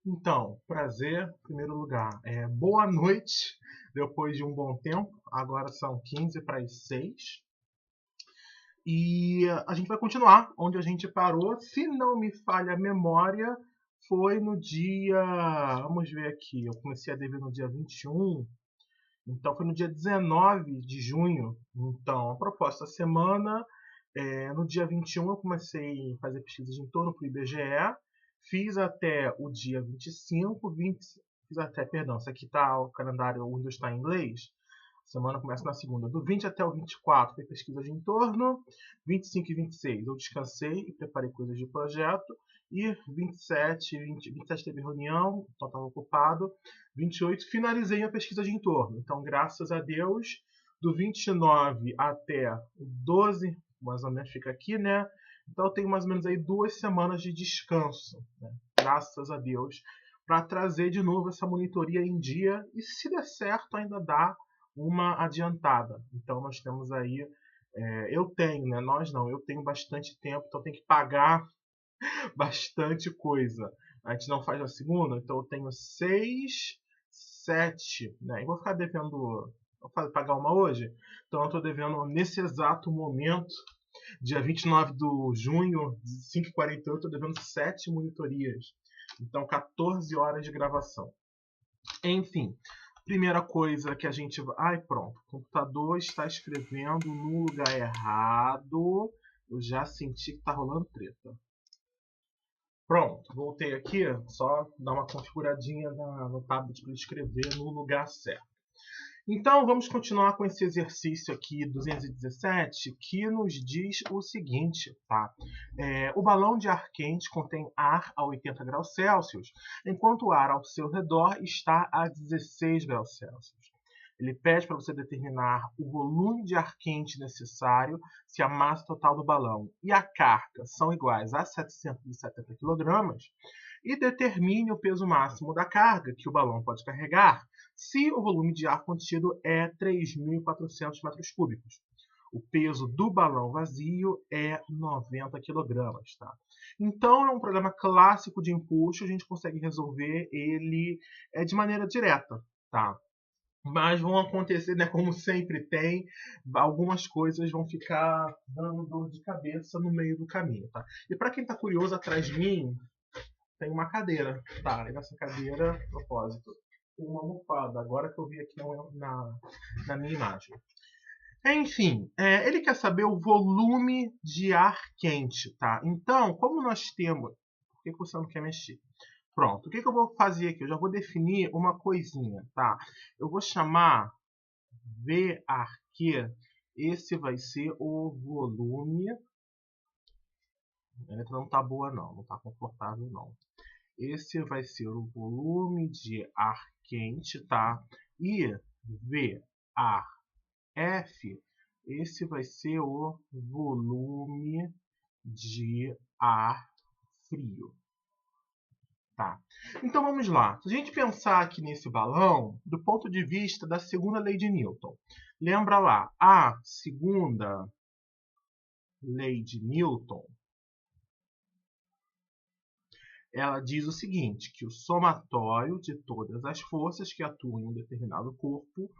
Então, prazer, em primeiro lugar. Boa noite, depois de um bom tempo. Agora são 15 para as 6. E a gente vai continuar onde a gente parou. Se não me falha a memória, foi no dia. Vamos ver aqui. Eu comecei a dever no dia 21. Então, foi no dia 19 de junho. Então, a proposta da semana. No dia 21 eu comecei a fazer pesquisas de entorno para o IBGE. Fiz até o dia 25, fiz até, perdão, isso aqui tá o calendário, o Windows está em inglês. A semana começa na segunda. Do 20 até o 24 foi pesquisa de entorno. 25 e 26 eu descansei e preparei coisas de projeto. E 27 teve reunião, então estava ocupado. 28 finalizei a pesquisa de entorno. Então, graças a Deus, do 29 até o 12, mais ou menos fica aqui, né? Então eu tenho mais ou menos aí 2 semanas de descanso, né? Graças a Deus, para trazer de novo essa monitoria em dia e, se der certo, ainda dá uma adiantada. Então nós temos aí, eu tenho, né? Nós não, eu tenho bastante tempo, então eu tenho que pagar bastante coisa. A gente não faz a segunda, então eu tenho 6, 7, né? E vou ficar devendo, vou pagar uma hoje, então eu estou devendo nesse exato momento. Dia 29 de junho, 5h48, eu estou devendo 7 monitorias. Então, 14 horas de gravação. Enfim, primeira coisa que a gente... Ai, pronto. O computador está escrevendo no lugar errado. Eu já senti que está rolando treta. Pronto, voltei aqui. Só dar uma configuradinha no tablet para escrever no lugar certo. Então, vamos continuar com esse exercício aqui 217, que nos diz o seguinte, tá? O balão de ar quente contém ar a 80 graus Celsius, enquanto o ar ao seu redor está a 16 graus Celsius. Ele pede para você determinar o volume de ar quente necessário se a massa total do balão e a carga são iguais a 770 kg e determine o peso máximo da carga que o balão pode carregar se o volume de ar contido é 3.400 metros cúbicos. O peso do balão vazio é 90 kg. Tá? Então, é um problema clássico de empuxo, a gente consegue resolver ele de maneira direta. Tá? Mas vão acontecer, né, como sempre tem, algumas coisas vão ficar dando dor de cabeça no meio do caminho. Tá? E para quem está curioso, atrás de mim tem uma cadeira. Tá? E nessa cadeira, a propósito, tem uma almofada, agora que eu vi aqui na minha imagem. Enfim, ele quer saber o volume de ar quente, tá? Então, como nós temos... Por que você não quer mexer? Pronto, o que eu vou fazer aqui? Eu já vou definir uma coisinha, tá? Eu vou chamar VARQ, esse vai ser o volume... A letra não tá boa não tá confortável não. Esse vai ser o volume de ar quente, tá? E VAF, esse vai ser o volume de ar frio. Tá? Então vamos lá. Se a gente pensar aqui nesse balão, do ponto de vista da segunda lei de Newton, lembra lá, a segunda lei de Newton, ela diz o seguinte, que o somatório de todas as forças que atuam em um determinado corpo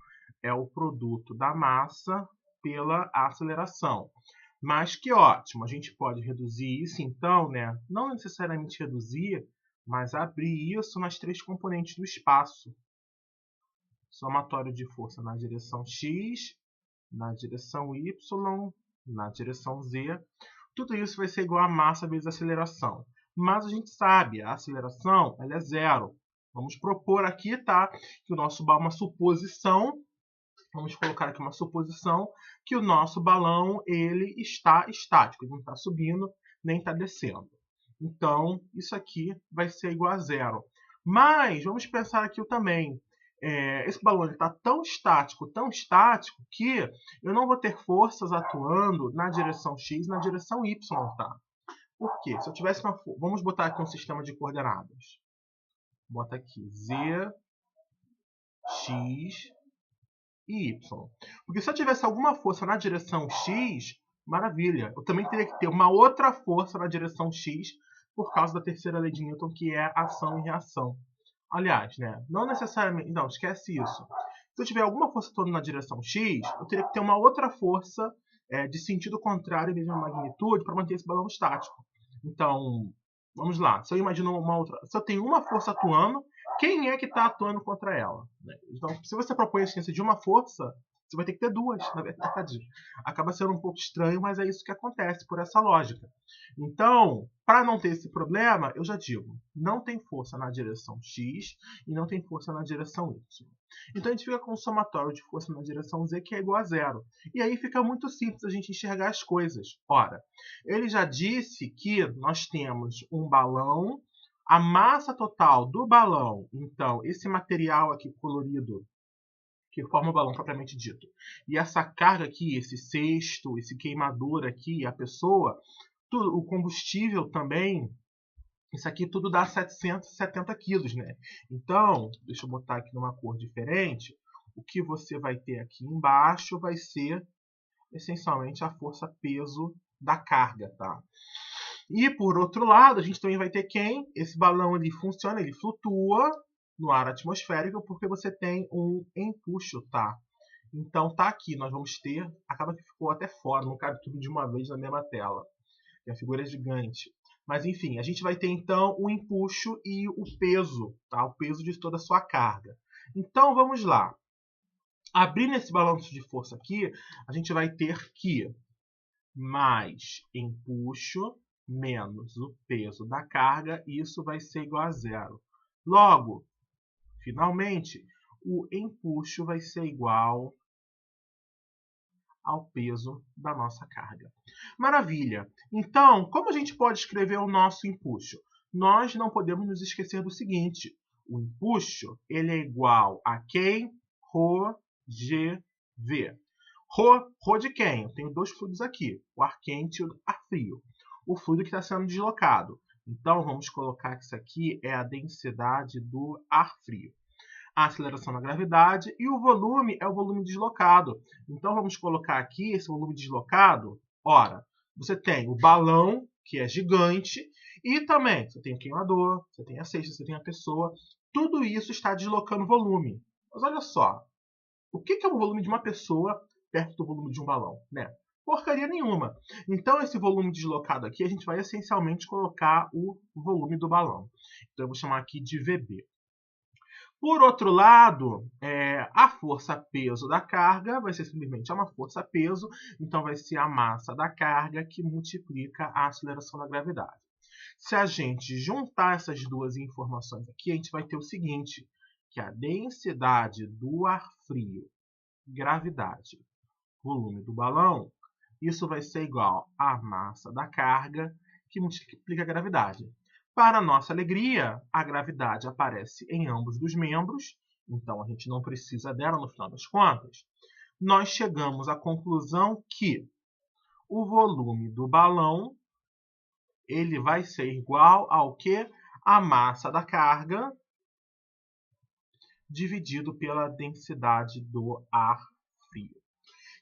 é o produto da massa pela aceleração. Mas que ótimo, a gente pode reduzir isso então, né? Não necessariamente reduzir, mas abrir isso nas 3 componentes do espaço. Somatório de força na direção x, na direção y, na direção z. Tudo isso vai ser igual a massa vezes a aceleração. Mas a gente sabe, a aceleração ela é zero. Vamos propor aqui, tá? Que o nosso balão é uma suposição. Vamos colocar aqui uma suposição que o nosso balão ele está estático. Ele não está subindo, nem está descendo. Então, isso aqui vai ser igual a zero. Mas, vamos pensar aqui também. Esse balão está tão estático, que eu não vou ter forças atuando na direção x, na direção y, tá? Por quê? Se eu tivesse uma... Vamos botar aqui um sistema de coordenadas. Bota aqui z, x e y. Porque se eu tivesse alguma força na direção x, maravilha. Eu também teria que ter uma outra força na direção x por causa da terceira lei de Newton, que é ação e reação. Aliás, né, não necessariamente... Não, esquece isso. Se eu tiver alguma força atuando na direção X, eu teria que ter uma outra força de sentido contrário, mesma magnitude, para manter esse balão estático. Então, vamos lá. Se eu imagino uma outra... Se eu tenho uma força atuando, quem é que está atuando contra ela? Então, se você propõe a existência de uma força, você vai ter que ter duas, na verdade. Acaba sendo um pouco estranho, mas é isso que acontece por essa lógica. Então, para não ter esse problema, eu já digo, não tem força na direção X e não tem força na direção Y. Então, a gente fica com um somatório de força na direção Z que é igual a zero. E aí fica muito simples a gente enxergar as coisas. Ora, ele já disse que nós temos um balão, a massa total do balão, então, esse material aqui colorido, que forma o balão propriamente dito. E essa carga aqui, esse cesto, esse queimador aqui, a pessoa, tudo, o combustível também, isso aqui tudo dá 770 quilos, né? Então, deixa eu botar aqui numa cor diferente, o que você vai ter aqui embaixo vai ser, essencialmente, a força-peso da carga, tá? E, por outro lado, a gente também vai ter quem? Esse balão ele funciona, ele flutua no ar atmosférico porque você tem um empuxo, tá? Então tá aqui, nós vamos ter, acaba que ficou até fora, não cabe tudo de uma vez na mesma tela. E a figura é gigante. Mas enfim, a gente vai ter então o empuxo e o peso, tá? O peso de toda a sua carga. Então vamos lá. Abrindo esse balanço de força aqui, a gente vai ter que mais empuxo menos o peso da carga, isso vai ser igual a zero. Logo, finalmente, o empuxo vai ser igual ao peso da nossa carga. Maravilha! Então, como a gente pode escrever o nosso empuxo? Nós não podemos nos esquecer do seguinte, o empuxo ele é igual a quem? Rho GV. Rho de quem? Eu tenho dois fluidos aqui, o ar quente e o ar frio. O fluido que está sendo deslocado. Então, vamos colocar que isso aqui é a densidade do ar frio. A aceleração da gravidade e o volume é o volume deslocado. Então, vamos colocar aqui esse volume deslocado. Ora, você tem o balão, que é gigante, e também você tem o queimador, você tem a cesta, você tem a pessoa. Tudo isso está deslocando volume. Mas olha só, o que é o volume de uma pessoa perto do volume de um balão, né? Porcaria nenhuma. Então, esse volume deslocado aqui, a gente vai essencialmente colocar o volume do balão. Então, eu vou chamar aqui de VB. Por outro lado, a força-peso da carga vai ser simplesmente uma força-peso, então vai ser a massa da carga que multiplica a aceleração da gravidade. Se a gente juntar essas duas informações aqui, a gente vai ter o seguinte, que a densidade do ar frio, gravidade, volume do balão, isso vai ser igual à massa da carga que multiplica a gravidade. Para nossa alegria, a gravidade aparece em ambos os membros, então a gente não precisa dela no final das contas. Nós chegamos à conclusão que o volume do balão ele vai ser igual ao que? A massa da carga dividido pela densidade do ar frio.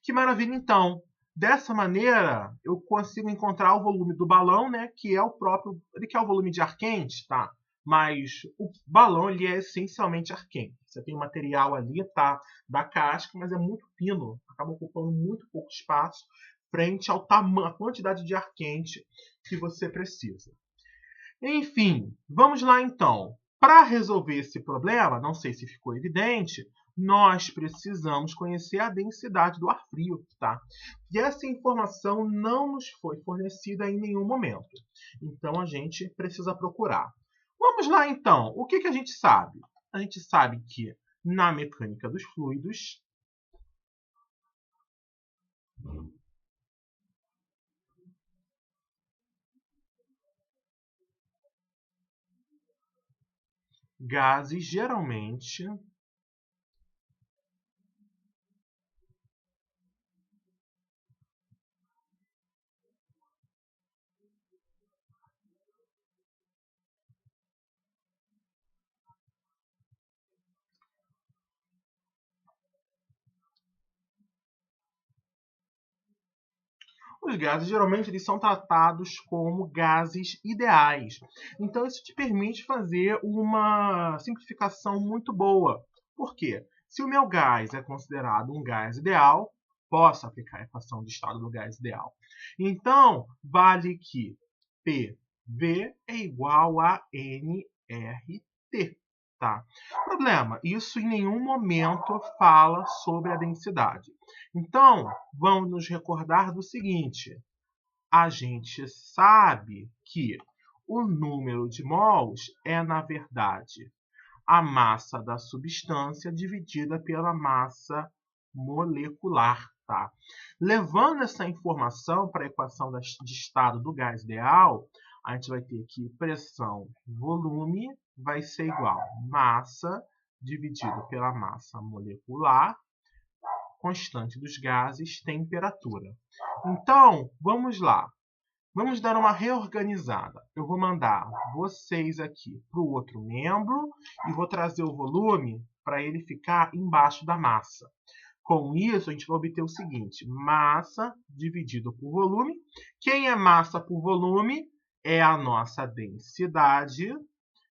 Que maravilha, então! Dessa maneira, eu consigo encontrar o volume do balão, né, que é o próprio, ele quer o volume de ar quente, tá? Mas o balão ele é essencialmente ar quente. Você tem o material ali, tá, da casca, mas é muito fino, acaba ocupando muito pouco espaço frente ao tamanho, a quantidade de ar quente que você precisa. Enfim, vamos lá então. Para resolver esse problema, não sei se ficou evidente, nós precisamos conhecer a densidade do ar frio, tá? E essa informação não nos foi fornecida em nenhum momento. Então, a gente precisa procurar. Vamos lá, então. O que a gente sabe? A gente sabe que na mecânica dos fluidos, gases geralmente Os gases, geralmente, eles são tratados como gases ideais. Então, isso te permite fazer uma simplificação muito boa. Por quê? Se o meu gás é considerado um gás ideal, posso aplicar a equação de estado do gás ideal. Então, vale que PV é igual a nRT. Tá? Problema, isso em nenhum momento fala sobre a densidade. Então, vamos nos recordar do seguinte: a gente sabe que o número de mols é, na verdade, a massa da substância dividida pela massa molecular. Tá? Levando essa informação para a equação de estado do gás ideal, a gente vai ter que pressão, volume, vai ser igual a massa dividido pela massa molecular, constante dos gases, temperatura. Então, vamos lá. Vamos dar uma reorganizada. Eu vou mandar vocês aqui para o outro membro e vou trazer o volume para ele ficar embaixo da massa. Com isso, a gente vai obter o seguinte: massa dividido por volume. Quem é massa por volume é a nossa densidade.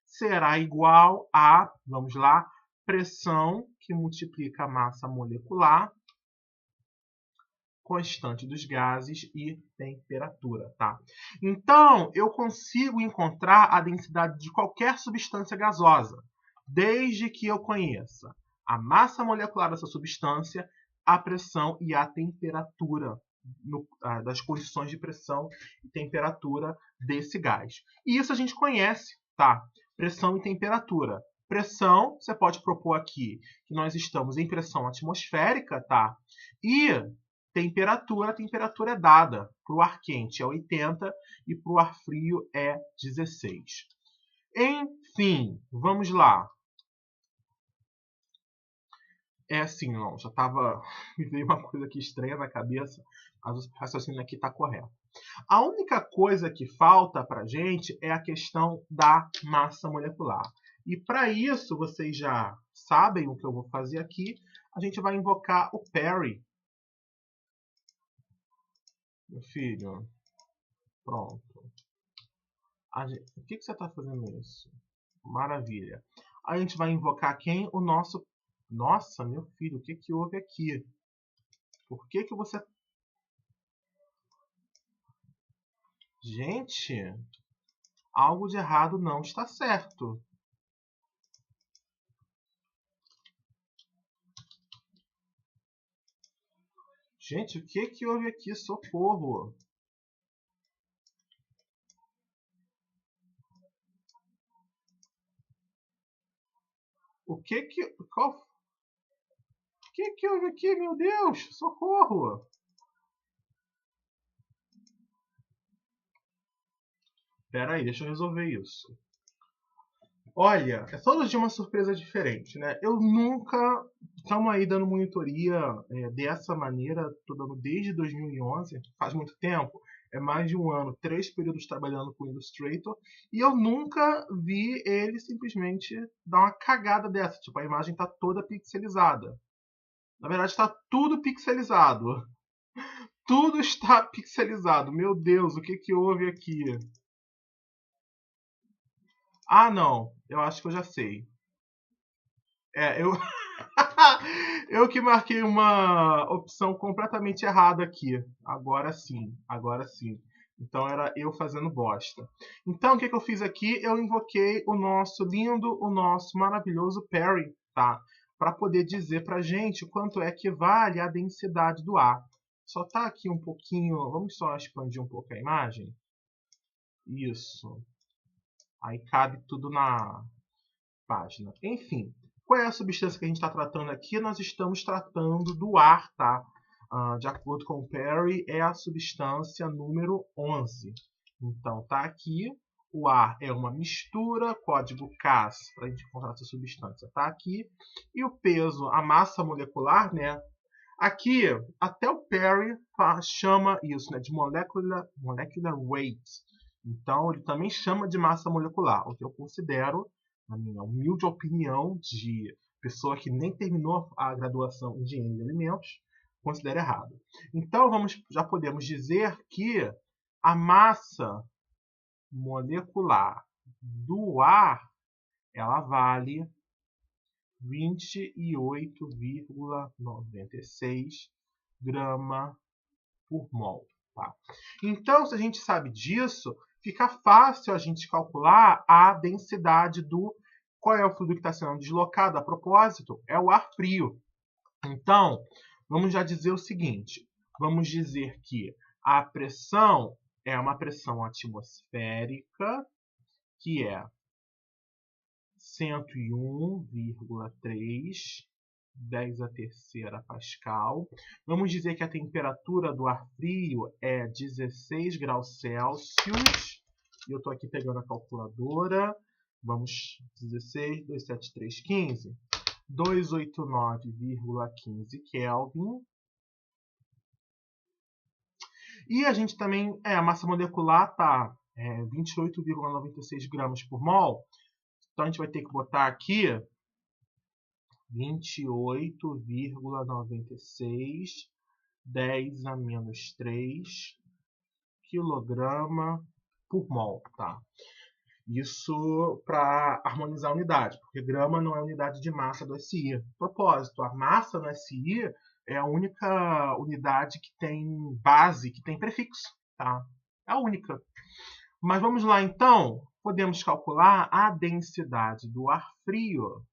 Será igual a, vamos lá, pressão, que multiplica a massa molecular, constante dos gases e temperatura. Tá? Então, eu consigo encontrar a densidade de qualquer substância gasosa, desde que eu conheça a massa molecular dessa substância, a pressão e a temperatura das condições de pressão e temperatura desse gás. E isso a gente conhece, tá? Pressão e temperatura. Pressão, você pode propor aqui que nós estamos em pressão atmosférica, tá? E temperatura, a temperatura é dada. Para o ar quente é 80 e para o ar frio é 16. Enfim, vamos lá. É assim, não, já estava... Me veio uma coisa aqui estranha na cabeça, mas o raciocínio aqui está correto. A única coisa que falta para a gente é a questão da massa molecular. E para isso, vocês já sabem o que eu vou fazer aqui. A gente vai invocar o Perry. Meu filho, pronto. Por que você está fazendo isso? Maravilha. A gente vai invocar quem? O nosso... Nossa, meu filho, o que houve aqui? Por que você... Gente, algo de errado não está certo. Gente, o que houve aqui? Socorro! O que houve aqui, meu Deus? Socorro! Espera aí, deixa eu resolver isso. Olha, é todo dia uma surpresa diferente, né? Eu nunca... Estamos aí dando monitoria dessa maneira, estou dando desde 2011, faz muito tempo. É mais de um ano, 3 períodos trabalhando com o Illustrator, e eu nunca vi ele simplesmente dar uma cagada dessa. Tipo, a imagem está toda pixelizada. Na verdade, está tudo pixelizado. Tudo está pixelizado. Meu Deus, o que houve aqui? Ah, não. Eu acho que eu já sei. Eu... eu que marquei uma opção completamente errada aqui. Agora sim, agora sim. Então era eu fazendo bosta. Então o que eu fiz aqui? Eu invoquei o nosso lindo, o nosso maravilhoso Perry, tá? Para poder dizer pra gente quanto é que vale a densidade do ar. Só tá aqui um pouquinho... Vamos só expandir um pouco a imagem. Isso. Aí cabe tudo na página. Enfim, qual é a substância que a gente está tratando aqui? Nós estamos tratando do ar, tá? De acordo com o Perry, é a substância número 11. Então, tá aqui. O ar é uma mistura, código CAS, para a gente encontrar essa substância, tá aqui. E o peso, a massa molecular, né? Aqui, até o Perry chama isso, né, de molecular weight. Então, ele também chama de massa molecular, o que eu considero, na minha humilde opinião de pessoa que nem terminou a graduação em engenharia de alimentos, considera errado. Então, já podemos dizer que a massa molecular do ar, ela vale 28,96 grama por mol. Tá? Então, se a gente sabe disso, fica fácil a gente calcular a densidade do... Qual é o fluido que está sendo deslocado? A propósito, é o ar frio. Então, vamos já dizer o seguinte. Vamos dizer que a pressão é uma pressão atmosférica, que é 101,3 10 a terceira Pascal. Vamos dizer que a temperatura do ar frio é 16 graus Celsius. E eu estou aqui pegando a calculadora. Vamos, 16, 273, 15. 289,15 Kelvin. E a gente também, a massa molecular está 28,96 gramas por mol. Então, a gente vai ter que botar aqui 28,96, 10 a menos 3 quilograma por mol, tá? Isso para harmonizar a unidade, porque grama não é unidade de massa do SI. Propósito, a massa no SI é a única unidade que tem base, que tem prefixo, tá? É a única. Mas vamos lá, então. Podemos calcular a densidade do ar frio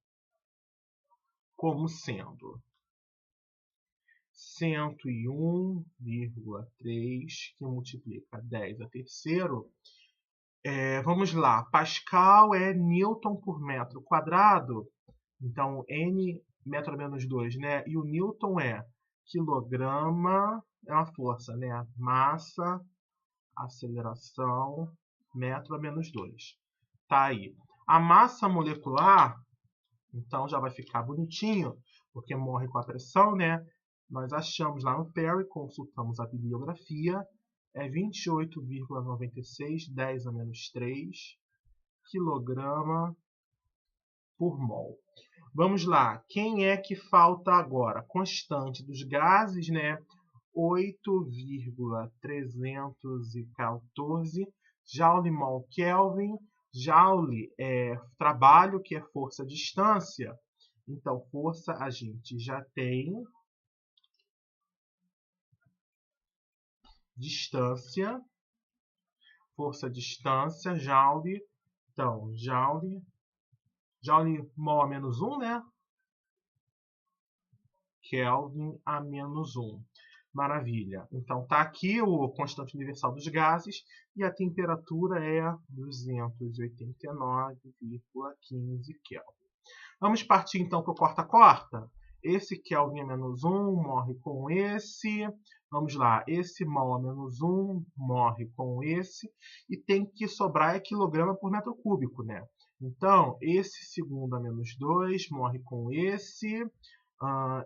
como sendo 101,3 que multiplica 10 a terceiro. Vamos lá, Pascal é Newton por metro quadrado, então N metro menos 2, né? E o Newton é quilograma, é uma força, né? Massa, aceleração, metro a menos 2. Tá aí. A massa molecular, então já vai ficar bonitinho, porque morre com a pressão, né? Nós achamos lá no Perry, consultamos a bibliografia, é 28,96, 10 a menos 3 quilograma por mol. Vamos lá, quem é que falta agora? Constante dos gases, né? 8,314 Joule mol Kelvin. Joule é trabalho, que é força distância. Então, força a gente já tem. Distância. Força distância, Joule. Então, Joule mol a menos 1, né? Kelvin a menos 1. Maravilha. Então, está aqui o constante universal dos gases e a temperatura é 289,15 Kelvin. Vamos partir, então, para o corta-corta? Esse Kelvin a menos 1 morre com esse. Vamos lá, esse mol a menos 1 morre com esse. E tem que sobrar quilograma por metro cúbico, né? Então, esse segundo a menos 2 morre com esse.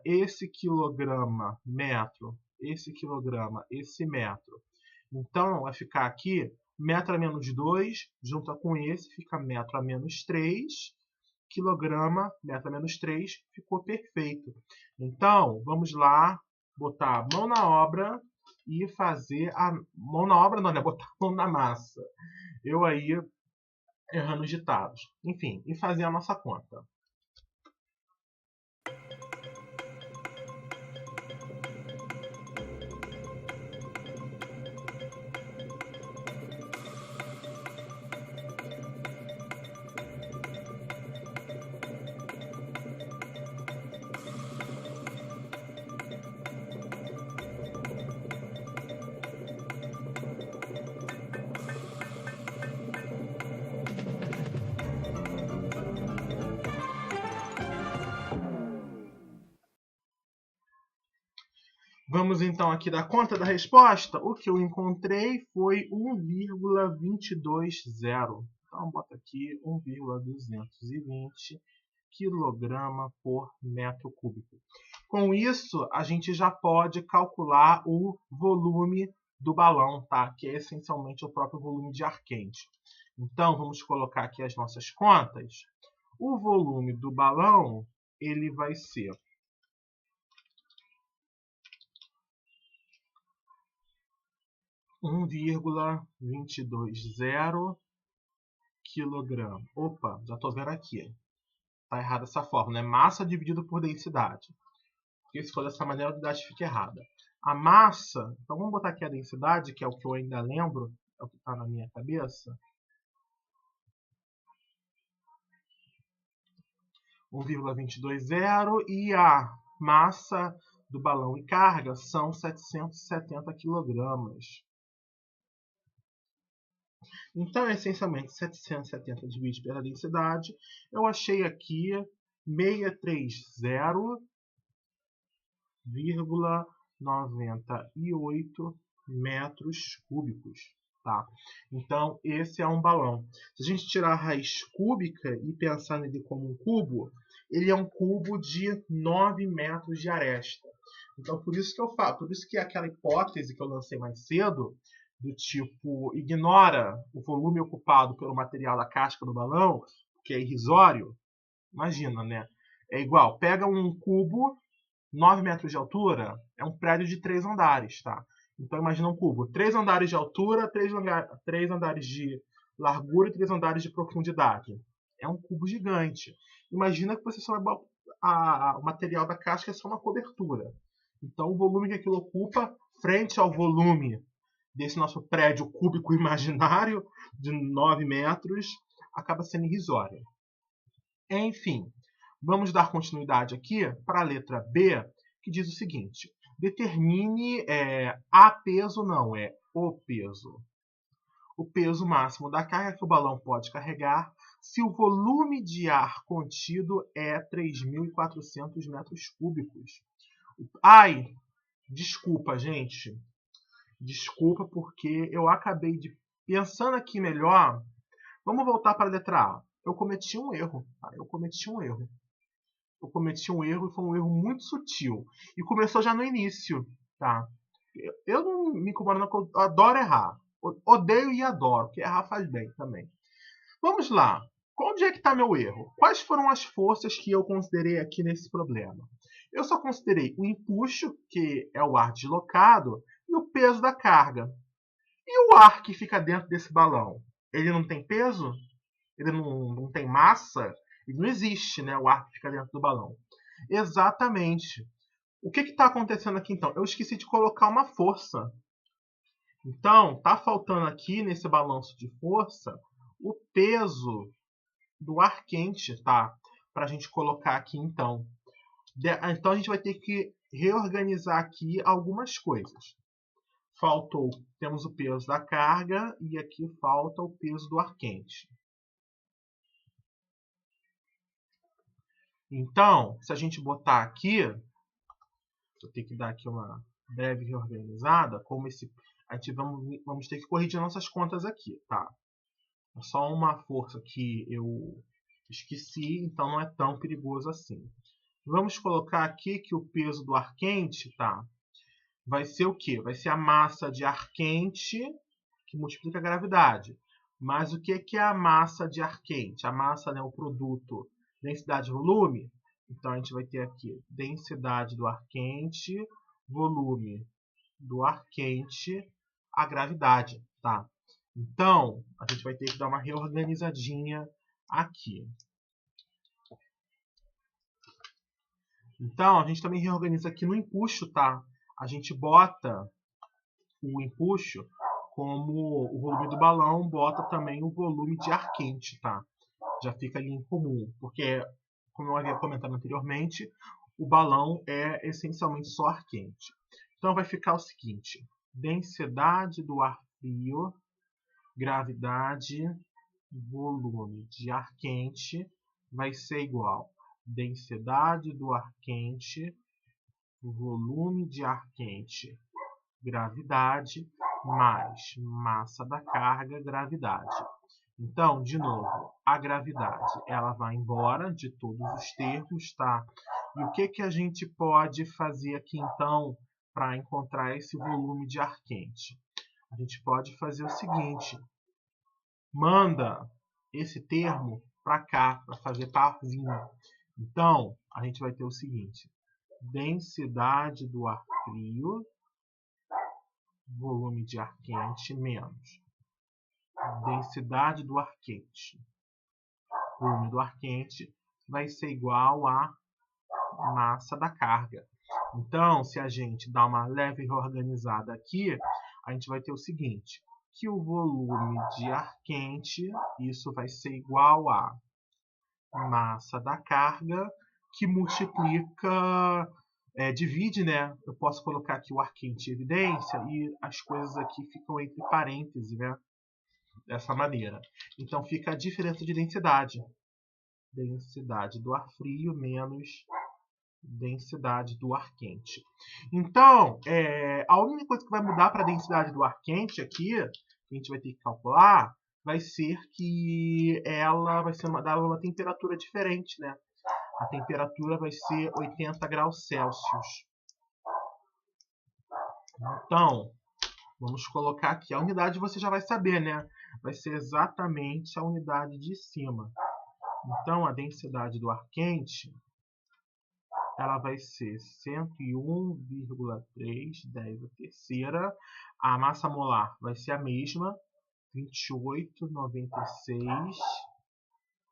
Esse quilograma, metro, esse quilograma, esse metro. Então, vai ficar aqui metro a menos 2, junta com esse, fica metro a menos 3, quilograma, metro a menos 3, ficou perfeito. Então, vamos lá, botar a mão na obra e fazer a... Mão na obra não, né? Botar a mão na massa. Eu aí, errando os ditados. Enfim, e fazer a nossa conta. Vamos então aqui dar conta da resposta. O que eu encontrei foi 1,220. Então, bota aqui 1,220 kg por metro cúbico. Com isso, a gente já pode calcular o volume do balão, tá? Que é essencialmente o próprio volume de ar quente. Então, vamos colocar aqui as nossas contas. O volume do balão, ele vai ser 1,220 kg. Opa, já estou vendo aqui. Está errada essa fórmula, é massa dividido por densidade. Porque se for dessa maneira, a unidade fica errada. A massa, então vamos botar aqui a densidade, que é o que eu ainda lembro, é o que está na minha cabeça. 1,220 e a massa do balão e carga são 770 kg. Então, essencialmente, 770 dividido pela densidade, eu achei aqui 630,98 metros cúbicos. Tá? Então, esse é um balão. Se a gente tirar a raiz cúbica e pensar nele como um cubo, ele é um cubo de 9 metros de aresta. Então, por isso que eu falo, por isso que aquela hipótese que eu lancei mais cedo, do tipo, ignora o volume ocupado pelo material da casca do balão, que é irrisório. Imagina, né? É igual, pega um cubo, 9 metros de altura, é um prédio de 3 andares, tá? Então imagina um cubo, 3 andares de altura, 3 andares de largura e 3 andares de profundidade. É um cubo gigante. Imagina que você só vai o material da casca é só uma cobertura. Então o volume que aquilo ocupa, frente ao volume desse nosso prédio cúbico imaginário de 9 metros, acaba sendo irrisório. Enfim, vamos dar continuidade aqui para a letra B, que diz o seguinte: determine a peso, não, é o peso. O peso máximo da carga que o balão pode carregar se o volume de ar contido é 3.400 metros cúbicos. Ai, desculpa, gente. Desculpa porque eu acabei de... Pensando aqui melhor, vamos voltar para a letra A. Eu cometi um erro. Tá? Eu cometi um erro e foi um erro muito sutil. E começou já no início. Tá? Eu não me incomodo, não, eu adoro errar. Odeio e adoro, porque errar faz bem também. Vamos lá. Onde é que está meu erro? Quais foram as forças que eu considerei aqui nesse problema? Eu só considerei o empuxo, que é o ar deslocado, e o peso da carga. E o ar que fica dentro desse balão? Ele não tem peso? Ele não tem massa? Ele não existe, né? O ar que fica dentro do balão. Exatamente. O que está acontecendo aqui então? Eu esqueci de colocar uma força. Então, está faltando aqui nesse balanço de força o peso do ar quente, tá? Para a gente colocar aqui então. Então a gente vai ter que reorganizar aqui algumas coisas. Temos o peso da carga e aqui falta o peso do ar quente. Então, se a gente botar aqui, vou ter que dar aqui uma breve reorganizada, como vamos ter que corrigir nossas contas aqui, tá? É só uma força que eu esqueci, então não é tão perigoso assim. Vamos colocar aqui que o peso do ar quente, tá? Vai ser o quê? Vai ser a massa de ar quente que multiplica a gravidade. Mas o que é a massa de ar quente? A massa é o produto densidade e volume. Então a gente vai ter aqui densidade do ar quente, volume do ar quente, a gravidade, tá? Então a gente vai ter que dar uma reorganizadinha aqui. Então a gente também reorganiza aqui no empuxo, tá? A gente bota o empuxo como o volume do balão, bota também o volume de ar quente, tá? Já fica ali em comum, porque, como eu havia comentado anteriormente, o balão é essencialmente só ar quente. Então vai ficar o seguinte: densidade do ar frio, gravidade, volume de ar quente vai ser igual densidade do ar quente, volume de ar quente, gravidade, mais massa da carga, gravidade. Então, de novo, a gravidade ela vai embora de todos os termos, tá? E o que a gente pode fazer aqui, então, para encontrar esse volume de ar quente? A gente pode fazer o seguinte: manda esse termo para cá, para fazer parzinho. Então, a gente vai ter o seguinte: densidade do ar frio volume de ar quente menos densidade do ar quente. O volume do ar quente vai ser igual à massa da carga. Então, se a gente dá uma leve reorganizada aqui, a gente vai ter o seguinte, que o volume de ar quente, isso vai ser igual à massa da carga, que multiplica, divide, né? Eu posso colocar aqui o ar quente em evidência e as coisas aqui ficam entre parênteses, né? Dessa maneira. Então fica a diferença de densidade. Densidade do ar frio menos densidade do ar quente. Então, a única coisa que vai mudar para a densidade do ar quente aqui, que a gente vai ter que calcular, vai ser que ela vai ser dada uma temperatura diferente, né? A temperatura vai ser 80 graus Celsius. Então, vamos colocar aqui. A unidade você já vai saber, né? Vai ser exatamente a unidade de cima. Então, a densidade do ar quente ela vai ser 101,3, 10 a terceira. A massa molar vai ser a mesma, 28,96,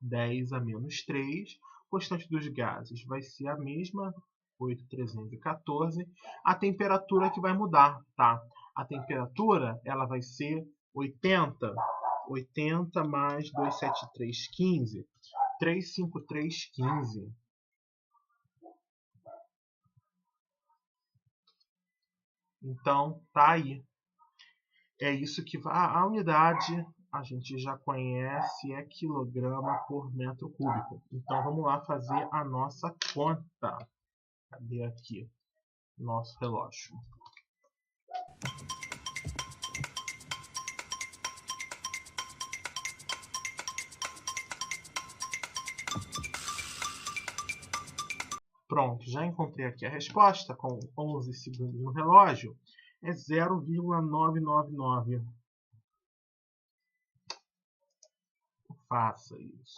10 a menos 3. O constante dos gases vai ser a mesma, 8,314. A temperatura que vai mudar, tá? A temperatura ela vai ser 80 mais 273,15, 353,15. Então, tá aí. É isso que a unidade a gente já conhece, é quilograma por metro cúbico. Então, vamos lá fazer a nossa conta. Cadê aqui nosso relógio? Pronto, já encontrei aqui a resposta com 11 segundos no relógio. É 0,999. Faça isso.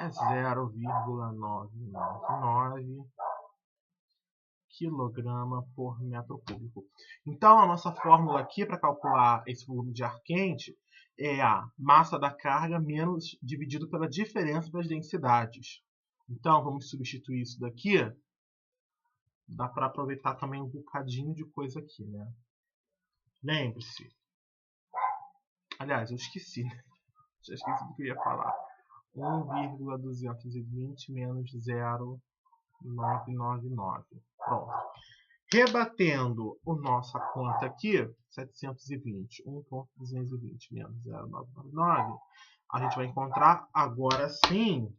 É 0,999 quilograma por metro cúbico. Então, a nossa fórmula aqui para calcular esse volume de ar quente é a massa da carga menos dividido pela diferença das densidades. Então, vamos substituir isso daqui. Dá para aproveitar também um bocadinho de coisa aqui, né? Lembre-se. Aliás, eu esqueci. Já esqueci do que eu ia falar. 1,220 menos 0,999. Pronto. Rebatendo a nossa conta aqui, 720, 1,220 menos 0,999, a gente vai encontrar agora sim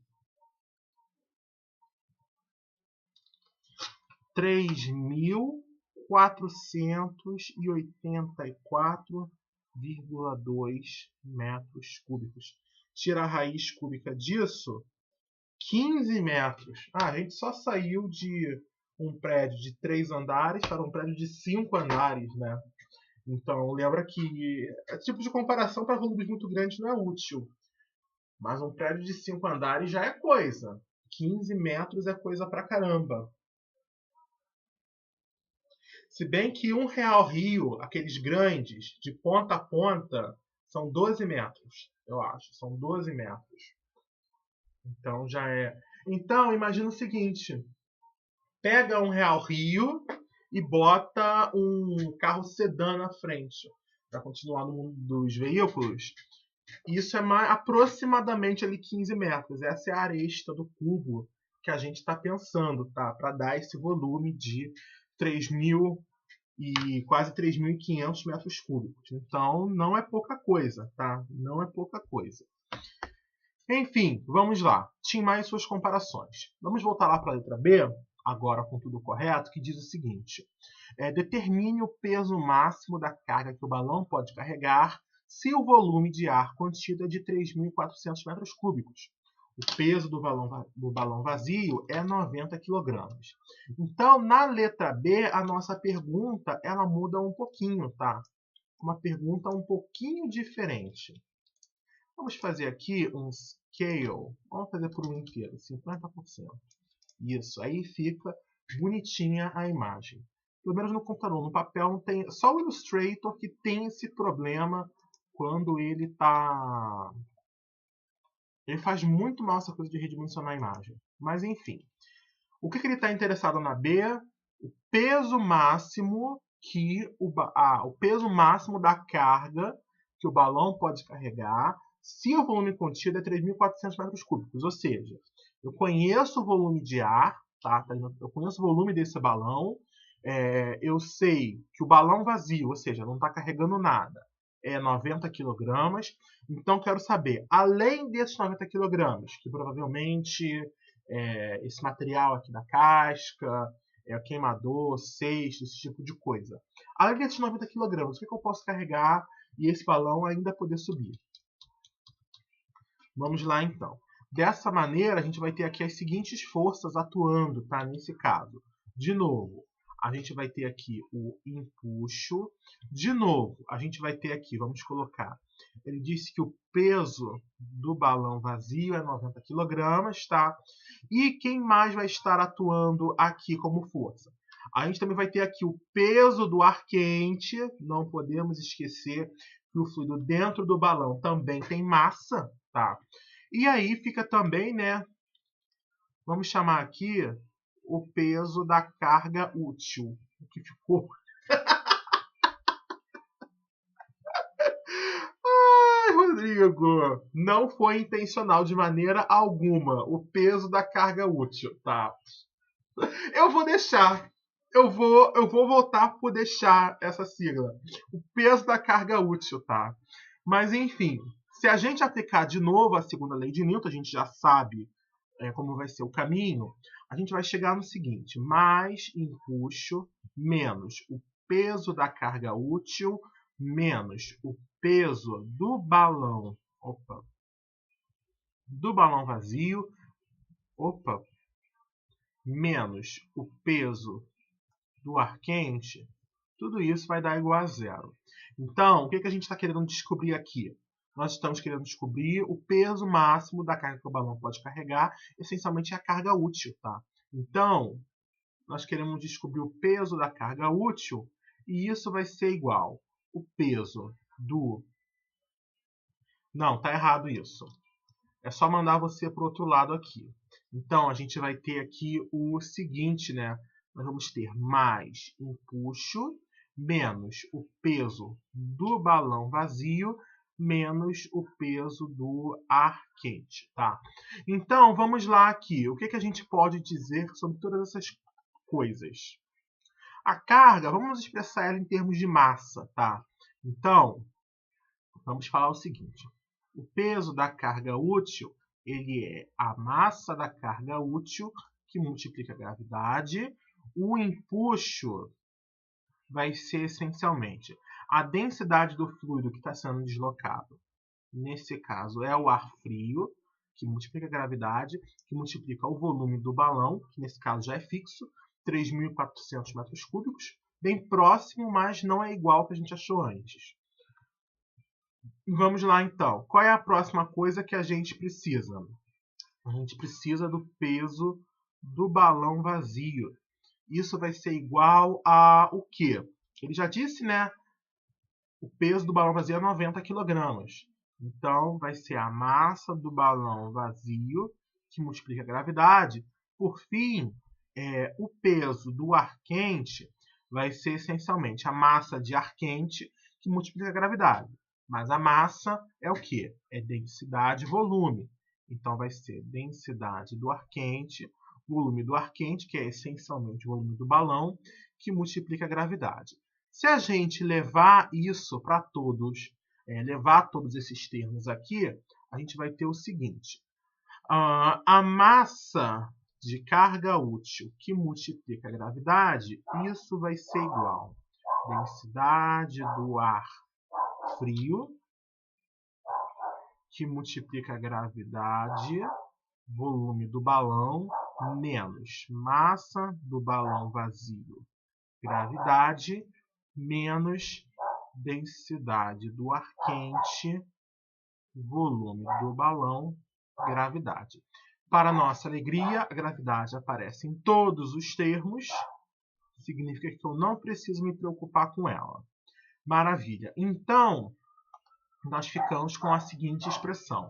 3.484,2 metros cúbicos. Tira a raiz cúbica disso, 15 metros. A gente só saiu de um prédio de 3 andares para um prédio de 5 andares, né? Então, lembra que esse tipo de comparação para volumes muito grandes não é útil. Mas um prédio de 5 andares já é coisa. 15 metros é coisa pra caramba. Se bem que um Real Rio, aqueles grandes, de ponta a ponta, são 12 metros, eu acho. São 12 metros. Então já é. Então, imagina o seguinte. Pega um Real Rio e bota um carro sedã na frente. Para continuar no mundo dos veículos. Isso é aproximadamente ali 15 metros. Essa é a aresta do cubo que a gente está pensando, tá? Para dar esse volume de 3.000 e quase 3.500 metros cúbicos. Então, não é pouca coisa, tá? Não é pouca coisa. Enfim, vamos lá. Tim Maia e suas comparações. Vamos voltar lá para a letra B, agora com tudo correto, que diz o seguinte. Determine o peso máximo da carga que o balão pode carregar se o volume de ar contido é de 3.400 metros cúbicos. O peso do balão vazio é 90 kg. Então, na letra B, a nossa pergunta ela muda um pouquinho, tá? Uma pergunta um pouquinho diferente. Vamos fazer aqui um scale. Vamos fazer por um inteiro, 50%. Isso, aí fica bonitinha a imagem. pelo menos no computador, no papel não tem, só o Illustrator que tem esse problema quando ele faz muito mal essa coisa de redimensionar a imagem. Mas enfim, o que ele está interessado na B? O peso máximo o peso máximo da carga que o balão pode carregar se o volume contido é 3.400 metros cúbicos. Ou seja, eu conheço o volume de ar, tá? Eu conheço o volume desse balão, eu sei que o balão vazio, ou seja, não está carregando nada, é 90 kg. Então, quero saber, além desses 90 kg, que provavelmente esse material aqui da casca, queimador, cesto, esse tipo de coisa. Além desses 90 kg, o que eu posso carregar e esse balão ainda poder subir? Vamos lá, então. Dessa maneira, a gente vai ter aqui as seguintes forças atuando, tá? Nesse caso. De novo, a gente vai ter aqui o empuxo. De novo, a gente vai ter aqui, vamos colocar, ele disse que o peso do balão vazio é 90 kg, tá? E quem mais vai estar atuando aqui como força? A gente também vai ter aqui o peso do ar quente. Não podemos esquecer que o fluido dentro do balão também tem massa, tá? E aí fica também, né? Vamos chamar aqui o peso da carga útil, o que ficou. Ai, Rodrigo, não foi intencional de maneira alguma o peso da carga útil, tá? Eu vou deixar. Eu vou voltar por deixar essa sigla. O peso da carga útil, tá? Mas enfim, se a gente aplicar de novo a segunda lei de Newton, a gente já sabe como vai ser o caminho, a gente vai chegar no seguinte: mais empuxo menos o peso da carga útil menos o peso do balão, vazio, menos o peso do ar quente, tudo isso vai dar igual a zero. Então, o que a gente está querendo descobrir aqui? Nós estamos querendo descobrir o peso máximo da carga que o balão pode carregar, essencialmente é a carga útil, tá? Então, nós queremos descobrir o peso da carga útil, e isso vai ser igual o peso do... Não, tá errado isso. É só mandar você para o outro lado aqui. Então, a gente vai ter aqui o seguinte, né? Nós vamos ter mais empuxo menos o peso do balão vazio menos o peso do ar quente, tá? Então, vamos lá aqui. O que a gente pode dizer sobre todas essas coisas? A carga, vamos expressar ela em termos de massa, tá? Então, vamos falar o seguinte. O peso da carga útil, ele é a massa da carga útil que multiplica a gravidade. O empuxo vai ser essencialmente a densidade do fluido que está sendo deslocado. Nesse caso, é o ar frio, que multiplica a gravidade, que multiplica o volume do balão, que nesse caso já é fixo, 3.400 metros cúbicos, bem próximo, mas não é igual ao que a gente achou antes. Vamos lá, então. Qual é a próxima coisa que a gente precisa? A gente precisa do peso do balão vazio. Isso vai ser igual a o quê? Ele já disse, né? O peso do balão vazio é 90 kg. Então, vai ser a massa do balão vazio, que multiplica a gravidade. Por fim, o peso do ar quente vai ser essencialmente a massa de ar quente, que multiplica a gravidade. Mas a massa é o quê? É densidade volume. Então, vai ser densidade do ar quente, volume do ar quente, que é essencialmente o volume do balão, que multiplica a gravidade. Se a gente levar isso para todos, levar todos esses termos aqui, a gente vai ter o seguinte. A massa de carga útil que multiplica a gravidade, isso vai ser igual a densidade do ar frio, que multiplica a gravidade, volume do balão, menos massa do balão vazio, gravidade, menos densidade do ar quente, volume do balão, gravidade. Para nossa alegria, a gravidade aparece em todos os termos, significa que eu não preciso me preocupar com ela. Maravilha. Então, nós ficamos com a seguinte expressão.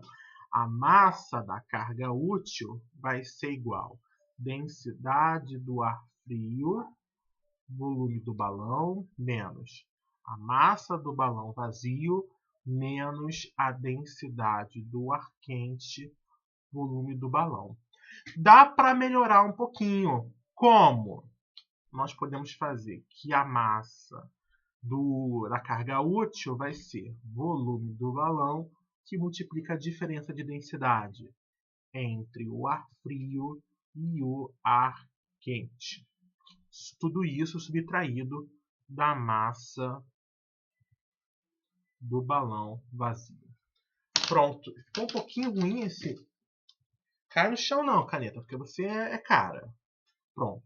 A massa da carga útil vai ser igual a densidade do ar frio, volume do balão, menos a massa do balão vazio, menos a densidade do ar quente, volume do balão. Dá para melhorar um pouquinho. Como? Nós podemos fazer que a massa da carga útil vai ser volume do balão, que multiplica a diferença de densidade entre o ar frio e o ar quente. Tudo isso subtraído da massa do balão vazio. Pronto. Ficou um pouquinho ruim esse. Cai no chão não, caneta, porque você é cara. Pronto.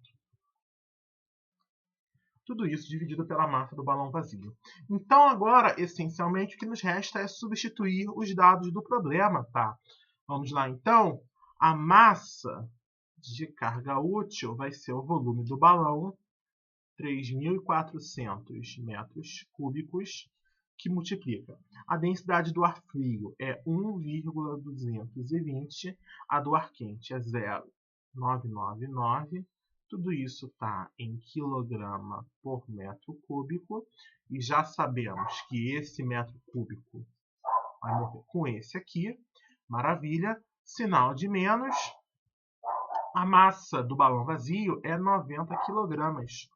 Tudo isso dividido pela massa do balão vazio. Então agora, essencialmente, o que nos resta é substituir os dados do problema, tá? Vamos lá, então. A massa de carga útil vai ser o volume do balão, 3.400 metros cúbicos, que multiplica. A densidade do ar frio é 1,220, a do ar quente é 0,999. Tudo isso está em quilograma por metro cúbico. E já sabemos que esse metro cúbico vai morrer com esse aqui. Maravilha. Sinal de menos. A massa do balão vazio é 90 quilogramas.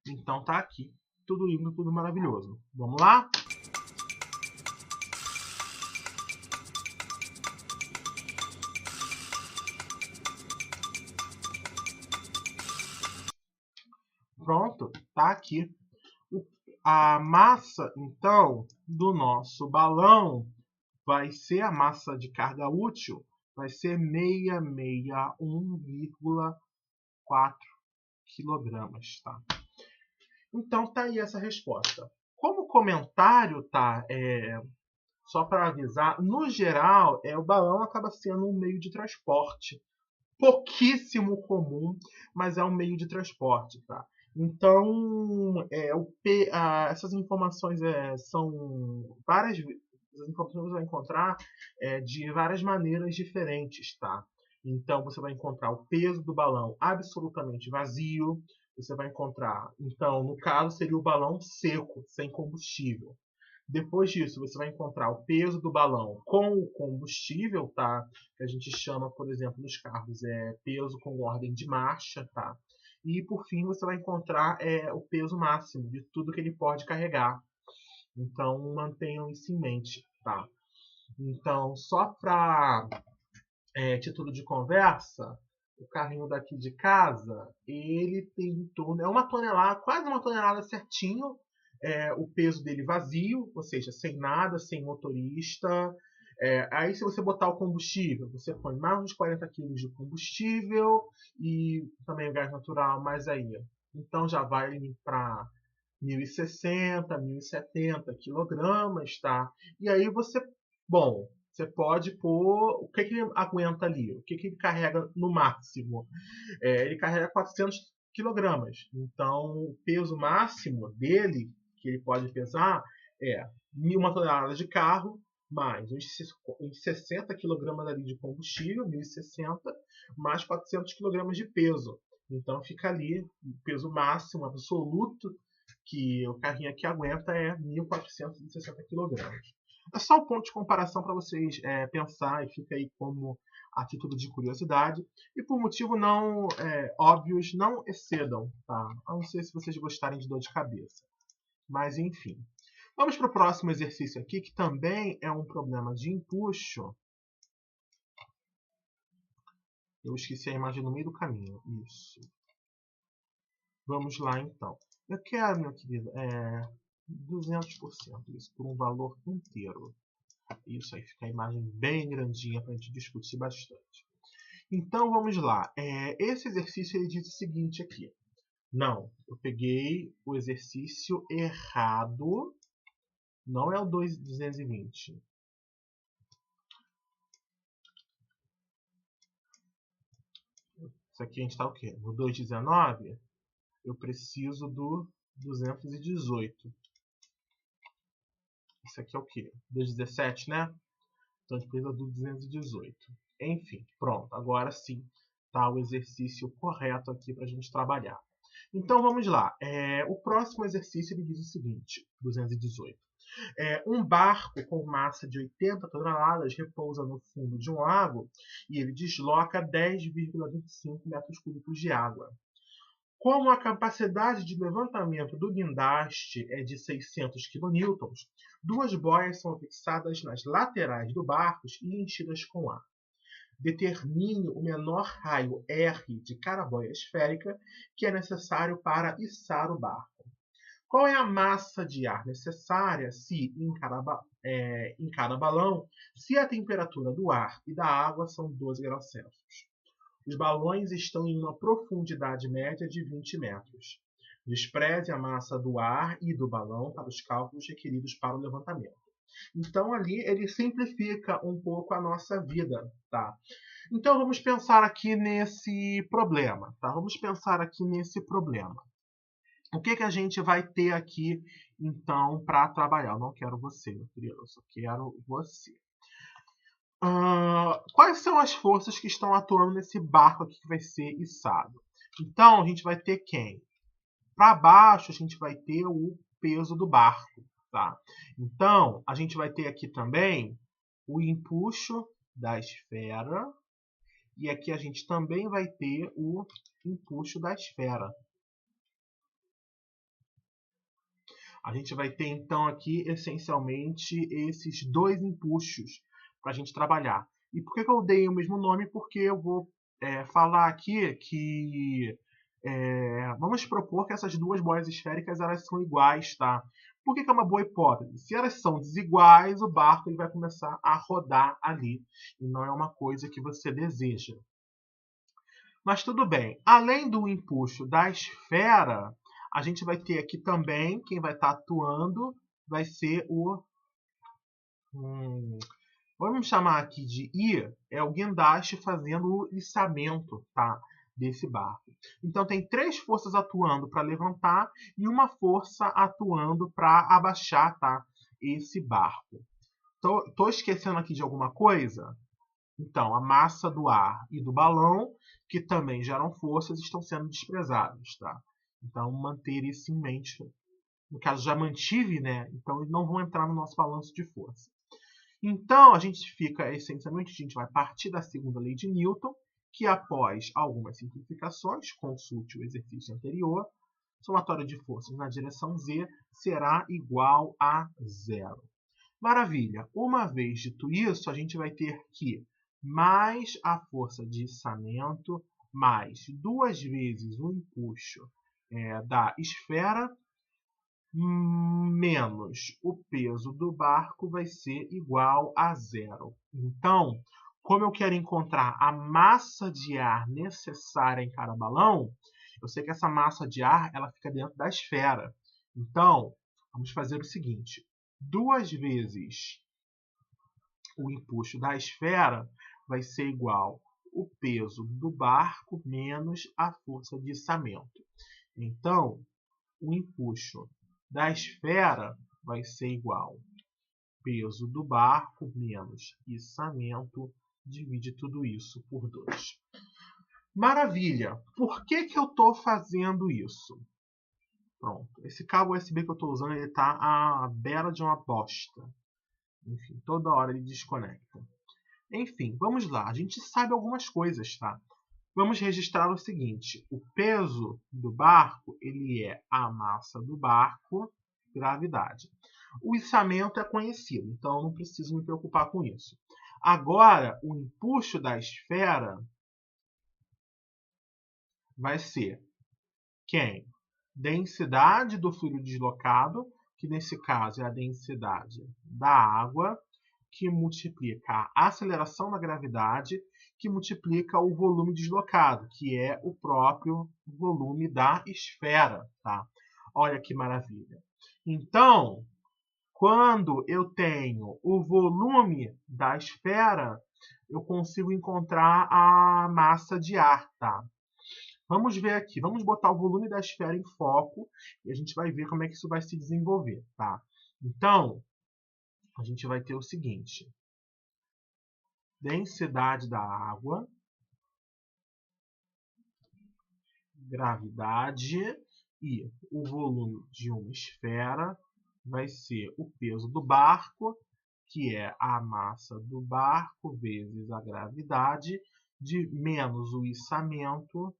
Então tá aqui. Tudo lindo, tudo maravilhoso. Vamos lá? Pronto, tá aqui. A massa, então, do nosso balão vai ser a massa de carga útil, vai ser 661,4 quilogramas, tá? Então tá aí essa resposta. Como comentário, tá? Só para avisar, no geral, o balão acaba sendo um meio de transporte. Pouquíssimo comum, mas é um meio de transporte, tá? Então, essas informações são várias. As informações você vai encontrar de várias maneiras diferentes, tá? Então, você vai encontrar o peso do balão absolutamente vazio. Você vai encontrar, então, no caso, seria o balão seco, sem combustível. Depois disso, você vai encontrar o peso do balão com o combustível, tá? Que a gente chama, por exemplo, nos carros, peso com ordem de marcha, tá? E, por fim, você vai encontrar o peso máximo de tudo que ele pode carregar. Então, mantenham isso em mente, tá? Então, só para título de conversa, o carrinho daqui de casa, ele tem em torno, é uma tonelada, quase uma tonelada certinho, o peso dele vazio, ou seja, sem nada, sem motorista. Aí, se você botar o combustível, você põe mais uns 40 kg de combustível e também o gás natural, mas aí, então já vai para 1.060, 1.070 quilogramas, tá? E aí bom, você pode pôr o que ele aguenta ali, o que ele carrega no máximo. Ele carrega 400 quilogramas. Então, o peso máximo dele, que ele pode pesar, é 1.000 toneladas de carro, mais uns 60 quilogramas ali de combustível, 1.060, mais 400 quilogramas de peso. Então, fica ali o peso máximo absoluto que o carrinho aqui aguenta é 1.460 quilogramas. É só um ponto de comparação para vocês pensar e fica aí como a título de curiosidade. E por motivo não óbvios, não excedam, tá? A não ser se vocês gostarem de dor de cabeça. Mas enfim. Vamos para o próximo exercício aqui, que também é um problema de empuxo. Eu esqueci a imagem no meio do caminho. Isso. Vamos lá, então. Eu quero, meu querido, 200%, isso por um valor inteiro. Isso aí fica a imagem bem grandinha para a gente discutir bastante. Então, vamos lá. Esse exercício ele diz o seguinte aqui. Não, eu peguei o exercício errado. Não é o 220. Isso aqui a gente está o quê? No 219? eu preciso do 218. Isso aqui é o quê? 217, né? Então a gente precisa do 218. Enfim, pronto. Agora sim está o exercício correto aqui para a gente trabalhar. Então vamos lá. O próximo exercício ele diz o seguinte, 218. Um barco com massa de 80 toneladas repousa no fundo de um lago e ele desloca 10,25 metros cúbicos de água. Como a capacidade de levantamento do guindaste é de 600 kN, duas boias são fixadas nas laterais do barco e enchidas com ar. Determine o menor raio R de cada boia esférica que é necessário para içar o barco. Qual é a massa de ar necessária se, em cada balão, se a temperatura do ar e da água são 12 graus Celsius? Os balões estão em uma profundidade média de 20 metros. Despreze a massa do ar e do balão para os cálculos requeridos para o levantamento. Então, ali, ele simplifica um pouco a nossa vida, tá? Então, vamos pensar aqui nesse problema, tá? Vamos pensar aqui nesse problema. O que a gente vai ter aqui, então, para trabalhar? Eu não quero você, meu querido, eu só quero você. Quais são as forças que estão atuando nesse barco aqui que vai ser içado? Então, a gente vai ter quem? Para baixo, a gente vai ter o peso do barco. Tá? Então, a gente vai ter aqui também o empuxo da esfera. E aqui a gente também vai ter o empuxo da esfera. A gente vai ter, então, aqui, essencialmente, esses dois empuxos para a gente trabalhar. E por que eu dei o mesmo nome? Porque eu vou falar aqui que... vamos propor que essas duas boias esféricas elas são iguais, tá? Por que é uma boa hipótese? Se elas são desiguais, o barco ele vai começar a rodar ali. E não é uma coisa que você deseja. Mas tudo bem. Além do empuxo da esfera, a gente vai ter aqui também, quem vai estar atuando, vai ser o... vamos chamar aqui de I, é o guindaste fazendo o içamento, tá? Desse barco. Então, tem três forças atuando para levantar e uma força atuando para abaixar, tá? Esse barco. Tô esquecendo aqui de alguma coisa? Então, a massa do ar e do balão, que também geram forças, estão sendo desprezados, tá? Então, manter isso em mente. No caso, já mantive, né? Então, eles não vão entrar no nosso balanço de força. Então, a gente essencialmente, a gente vai partir da segunda lei de Newton, que após algumas simplificações, consulte o exercício anterior, somatório de forças na direção Z será igual a zero. Maravilha! Uma vez dito isso, a gente vai ter que mais a força de içamento, mais duas vezes o empuxo da esfera, menos o peso do barco vai ser igual a zero. Então, como eu quero encontrar a massa de ar necessária em cada balão, eu sei que essa massa de ar ela fica dentro da esfera. Então, vamos fazer o seguinte. Duas vezes o empuxo da esfera vai ser igual o peso do barco menos a força de içamento. Então, o empuxo da esfera vai ser igual peso do barco menos içamento, divide tudo isso por 2. Maravilha! Por que eu estou fazendo isso? Pronto, esse cabo USB que eu estou usando está à beira de uma bosta. Enfim, toda hora ele desconecta. Enfim, vamos lá. A gente sabe algumas coisas, tá? Vamos registrar o seguinte. O peso do barco ele é a massa do barco, gravidade. O içamento é conhecido, então eu não preciso me preocupar com isso. Agora, o empuxo da esfera vai ser quem? Densidade do fluido deslocado, que nesse caso é a densidade da água, que multiplica a aceleração da gravidade, que multiplica o volume deslocado, que é o próprio volume da esfera. Tá? Olha que maravilha. Então, quando eu tenho o volume da esfera, eu consigo encontrar a massa de ar. Tá? Vamos ver aqui, vamos botar o volume da esfera em foco e a gente vai ver como é que isso vai se desenvolver, tá? Então, a gente vai ter o seguinte: densidade da água, gravidade e o volume de uma esfera vai ser o peso do barco, que é a massa do barco vezes a gravidade, de menos o içamento,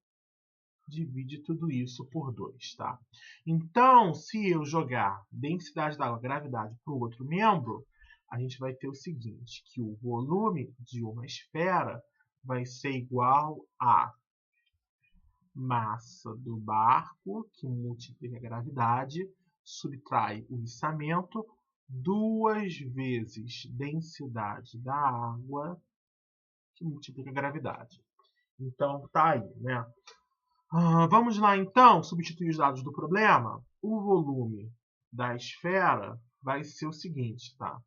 divide tudo isso por 2, tá? Então, se eu jogar densidade da água, gravidade para o outro membro, a gente vai ter o seguinte, que o volume de uma esfera vai ser igual a massa do barco, que multiplica a gravidade, subtrai o içamento, 2 vezes densidade da água, que multiplica a gravidade. Então, tá aí, né? Vamos lá, então, substituir os dados do problema. O volume da esfera vai ser o seguinte, tá?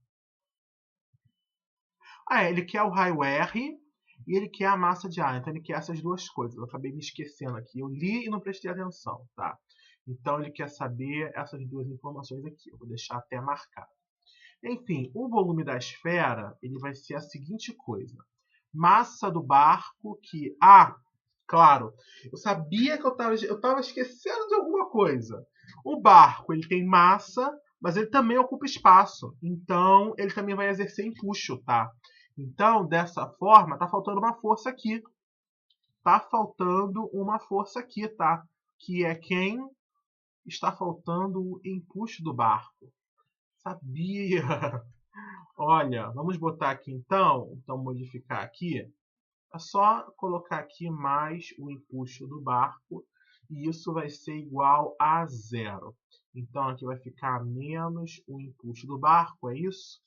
Ele quer o raio R e ele quer a massa de ar. Então, ele quer essas duas coisas. Eu acabei me esquecendo aqui. Eu li e não prestei atenção, tá? Então, ele quer saber essas duas informações aqui. Eu vou deixar até marcado. Enfim, o volume da esfera ele vai ser a seguinte coisa. Massa do barco que... claro, eu sabia que eu estava esquecendo de alguma coisa. O barco ele tem massa, mas ele também ocupa espaço. Então, ele também vai exercer empuxo, tá? Então, dessa forma, está faltando uma força aqui. Está faltando uma força aqui, tá? Que é quem está faltando o empuxo do barco. Sabia! Olha, vamos botar aqui então modificar aqui. É só colocar aqui mais o empuxo do barco e isso vai ser igual a 0. Então, aqui vai ficar menos o empuxo do barco, é isso?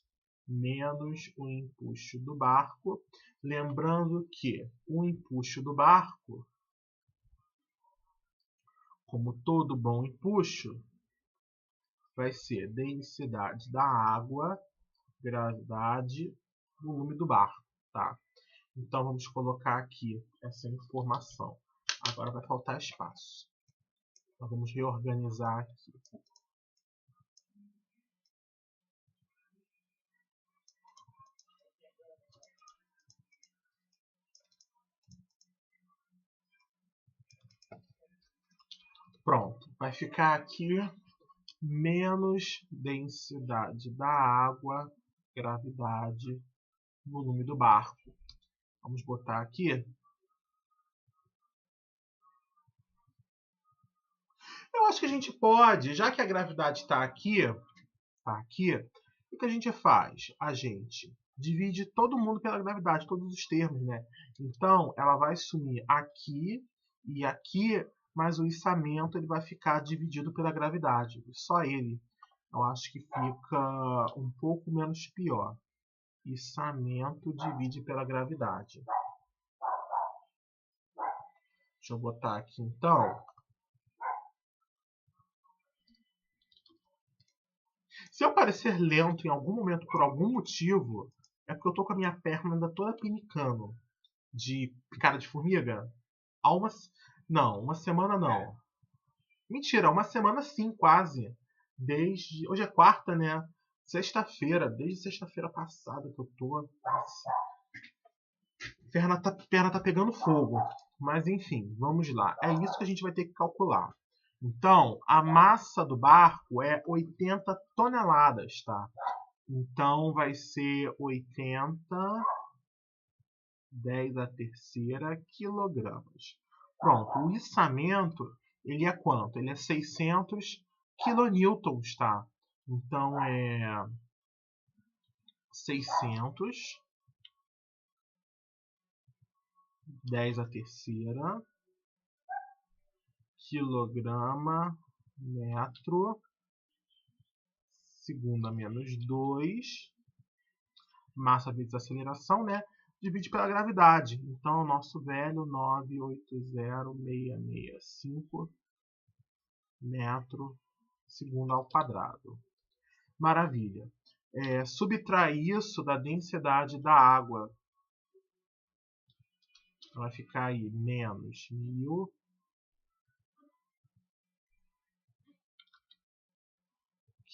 Menos o empuxo do barco. Lembrando que o empuxo do barco, como todo bom empuxo, vai ser densidade da água, gravidade, volume do barco, tá? Então, vamos colocar aqui essa informação. Agora vai faltar espaço. Então, vamos reorganizar aqui. Pronto. Vai ficar aqui menos densidade da água, gravidade, volume do barco. Vamos botar aqui. Eu acho que a gente pode, já que a gravidade está aqui, o que a gente faz? A gente divide todo mundo pela gravidade, todos os termos, né? Então, ela vai sumir aqui e aqui, mas o içamento ele vai ficar dividido pela gravidade. Só ele. Eu acho que fica um pouco menos pior. Içamento divide pela gravidade. Deixa eu botar aqui, então. Se eu parecer lento em algum momento por algum motivo, é porque eu tô com a minha perna ainda toda pinicando de picada de formiga. Não, uma semana não. Mentira, uma semana sim, quase. Hoje é quarta, né? Sexta-feira, desde sexta-feira passada que eu tô. Nossa. Perna tá pegando fogo. Mas enfim, vamos lá. É isso que a gente vai ter que calcular. Então, a massa do barco é 80 toneladas, tá? Então, vai ser 80, 10 a terceira, quilogramas. Pronto, o içamento, ele é quanto? Ele é 600 quilonewtons, tá? Então, é 600, 10 a terceira, quilograma, metro, segunda menos 2, massa vezes aceleração, né? Divide pela gravidade. Então, o nosso velho 980,665 metro segundo ao quadrado. Maravilha. Subtrai isso da densidade da água. Vai ficar aí menos 1000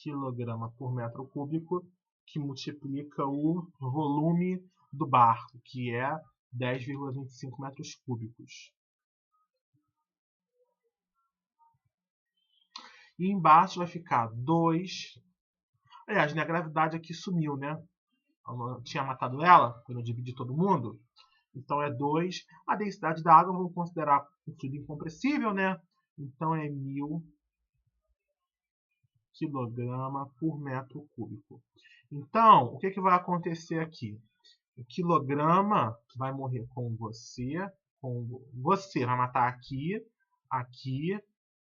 quilograma por metro cúbico, que multiplica o volume do barco, que é 10,25 metros cúbicos. E embaixo vai ficar 2. Aliás, né, a gravidade aqui sumiu, né? Eu tinha matado ela quando eu dividi todo mundo. Então é 2. A densidade da água vamos considerar um fluido incompressível, né? Então é 1000 kg por metro cúbico. Então, o que vai acontecer aqui? O quilograma vai morrer com você vai matar aqui, aqui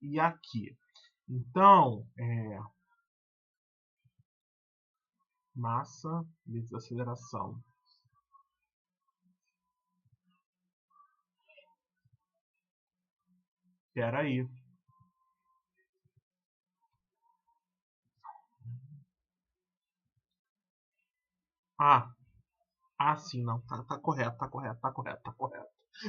e aqui. Então, massa vezes aceleração. Espera aí. Sim, não. Tá correto.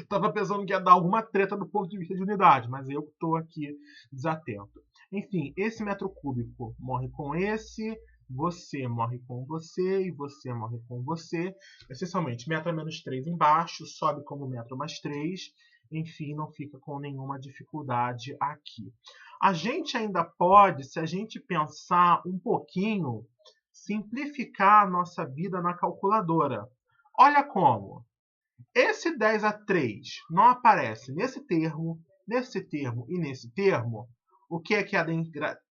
Tava pensando que ia dar alguma treta do ponto de vista de unidade, mas eu estou aqui desatento. Enfim, esse metro cúbico morre com esse, você morre com você e você morre com você. Essencialmente, metro menos 3 embaixo, sobe como metro mais 3. Enfim, não fica com nenhuma dificuldade aqui. A gente ainda pode, se a gente pensar um pouquinho, simplificar a nossa vida na calculadora. Olha como. Esse 10 a 3 não aparece nesse termo e nesse termo. O que é que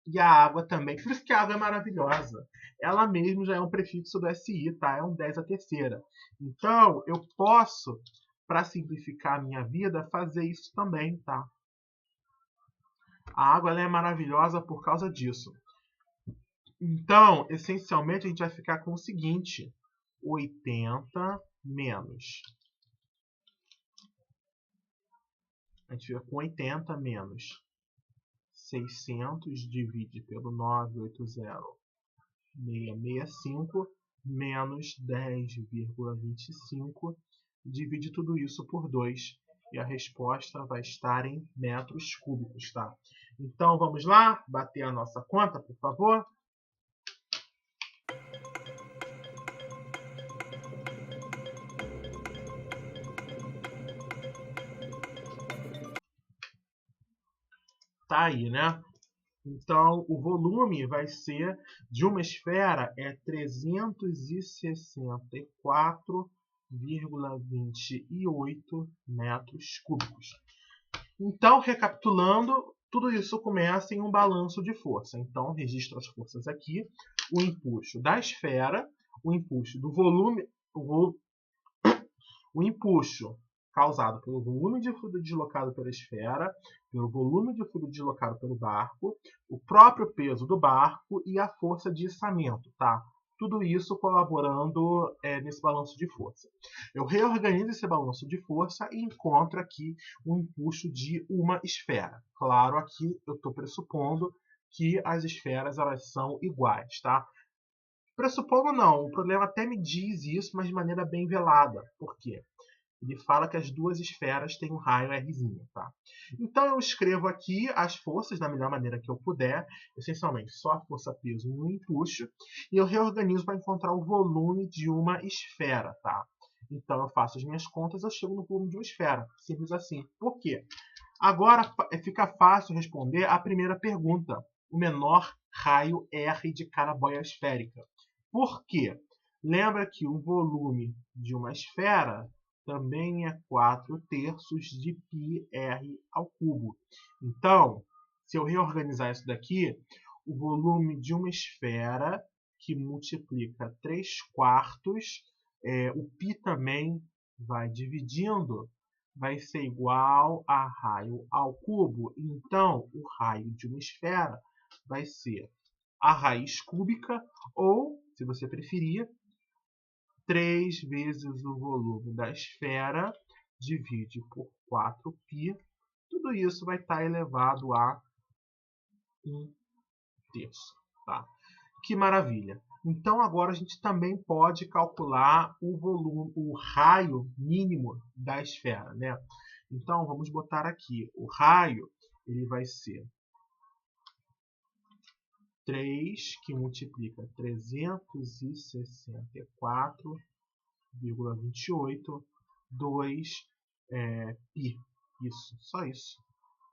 e a água também. Por isso que a água é maravilhosa. Ela mesmo já é um prefixo do SI, tá? É um 10 a terceira. Então, eu posso, para simplificar a minha vida, fazer isso também, tá? A água ela é maravilhosa por causa disso. Então, essencialmente, a gente vai ficar com o seguinte. 80 menos. A gente fica com 80 menos 600 divide pelo 980,665 menos 10,25 divide tudo isso por 2 e a resposta vai estar em metros cúbicos, tá? Então vamos lá, bater a nossa conta, por favor. Tá aí, né? Então, o volume vai ser de uma esfera 364,28 metros cúbicos. Então, recapitulando, tudo isso começa em um balanço de força. Então, registro as forças aqui, o empuxo da esfera, o empuxo do volume, o empuxo causado pelo volume de fluido deslocado pela esfera, pelo volume de fluido deslocado pelo barco, o próprio peso do barco e a força de içamento, tá? Tudo isso colaborando nesse balanço de força. Eu reorganizo esse balanço de força e encontro aqui o empuxo de uma esfera. Claro, aqui eu estou pressupondo que as esferas elas são iguais, tá? Pressupondo não, o problema até me diz isso, mas de maneira bem velada. Por quê? Ele fala que as duas esferas têm um raio Rzinho, tá? Então eu escrevo aqui as forças da melhor maneira que eu puder, essencialmente só a força-peso e o empuxo, e eu reorganizo para encontrar o volume de uma esfera, tá? Então eu faço as minhas contas, eu chego no volume de uma esfera, simples assim. Por quê? Agora fica fácil responder a primeira pergunta, o menor raio R de cada boia esférica. Por quê? Lembra que o volume de uma esfera também é 4/3 de πr ao cubo. Então, se eu reorganizar isso daqui, o volume de uma esfera que multiplica 3/4, o π também vai dividindo, vai ser igual a raio ao cubo. Então, o raio de uma esfera vai ser a raiz cúbica, ou, se você preferir, 3 vezes o volume da esfera, divide por 4π, tudo isso vai estar elevado a 1/3. Tá? Que maravilha! Então agora a gente também pode calcular o volume, o raio mínimo da esfera, né? Então vamos botar aqui, o raio ele vai ser 3 que multiplica 364,28, 2 π. Isso, só isso.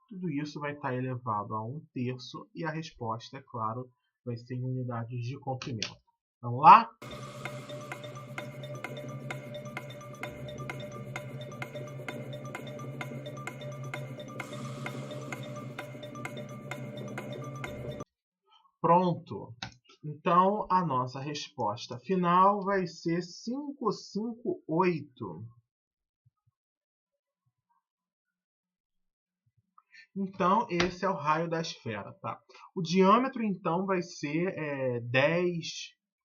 Tudo isso vai estar elevado a 1/3 e a resposta, é claro, vai ser em unidades de comprimento. Vamos lá? Pronto! Então, a nossa resposta final vai ser 558. Então, esse é o raio da esfera, tá? O diâmetro, então, vai ser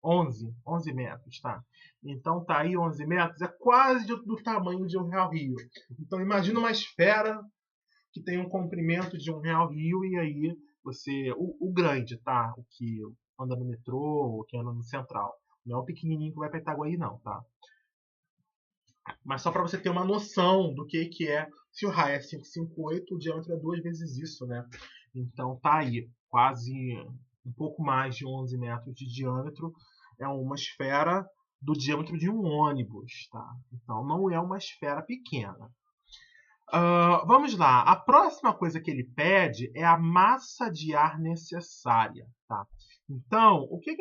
11 metros, tá? Então, tá aí 11 metros, é quase do tamanho de um real rio. Então, imagina uma esfera que tem um comprimento de um real rio e aí o grande, tá? O que anda no metrô, o que anda no central. Não é o pequenininho que vai para Itaguaí, não, tá? Mas só para você ter uma noção do que é. Se o raio é 558, o diâmetro é 2 vezes isso, né? Então tá aí, quase um pouco mais de 11 metros de diâmetro. É uma esfera do diâmetro de um ônibus, tá? Então não é uma esfera pequena. Vamos lá. A próxima coisa que ele pede é a massa de ar necessária, tá? Então, o que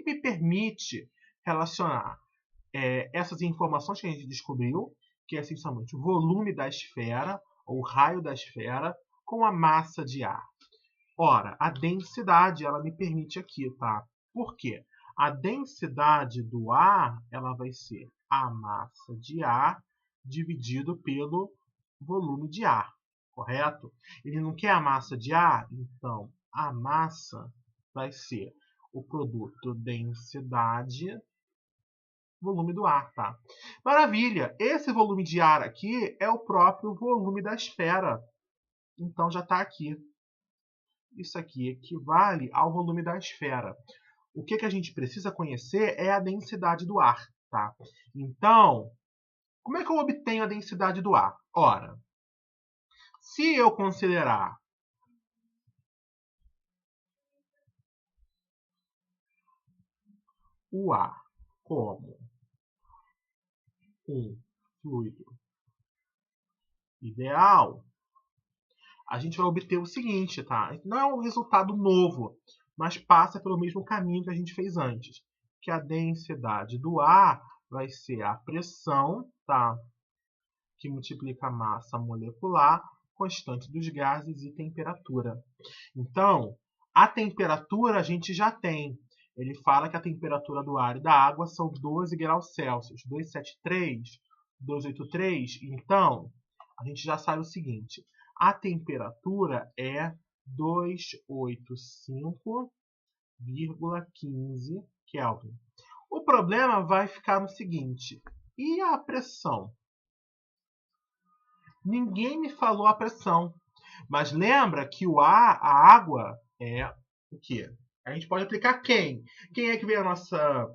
me permite relacionar essas informações que a gente descobriu, que é essencialmente o volume da esfera, ou o raio da esfera, com a massa de ar? Ora, a densidade, ela me permite aqui, tá? Por quê? A densidade do ar, ela vai ser a massa de ar dividido pelo volume de ar, correto? Ele não quer a massa de ar? Então, a massa vai ser o produto densidade volume do ar, tá? Maravilha! Esse volume de ar aqui é o próprio volume da esfera. Então, já está aqui. Isso aqui equivale ao volume da esfera. O que a gente precisa conhecer é a densidade do ar, tá? Então, como é que eu obtenho a densidade do ar? Ora, se eu considerar o ar como um fluido ideal, a gente vai obter o seguinte, tá? Não é um resultado novo, mas passa pelo mesmo caminho que a gente fez antes, que a densidade do ar vai ser a pressão, tá? Que multiplica a massa molecular, constante dos gases e temperatura. Então, a temperatura a gente já tem. Ele fala que a temperatura do ar e da água são 12 graus Celsius, 273, 283. Então, a gente já sabe o seguinte, a temperatura é 285,15 Kelvin. O problema vai ficar no seguinte, e a pressão? Ninguém me falou a pressão. Mas lembra que a água é o quê? A gente pode aplicar quem? Quem é que vem a nossa...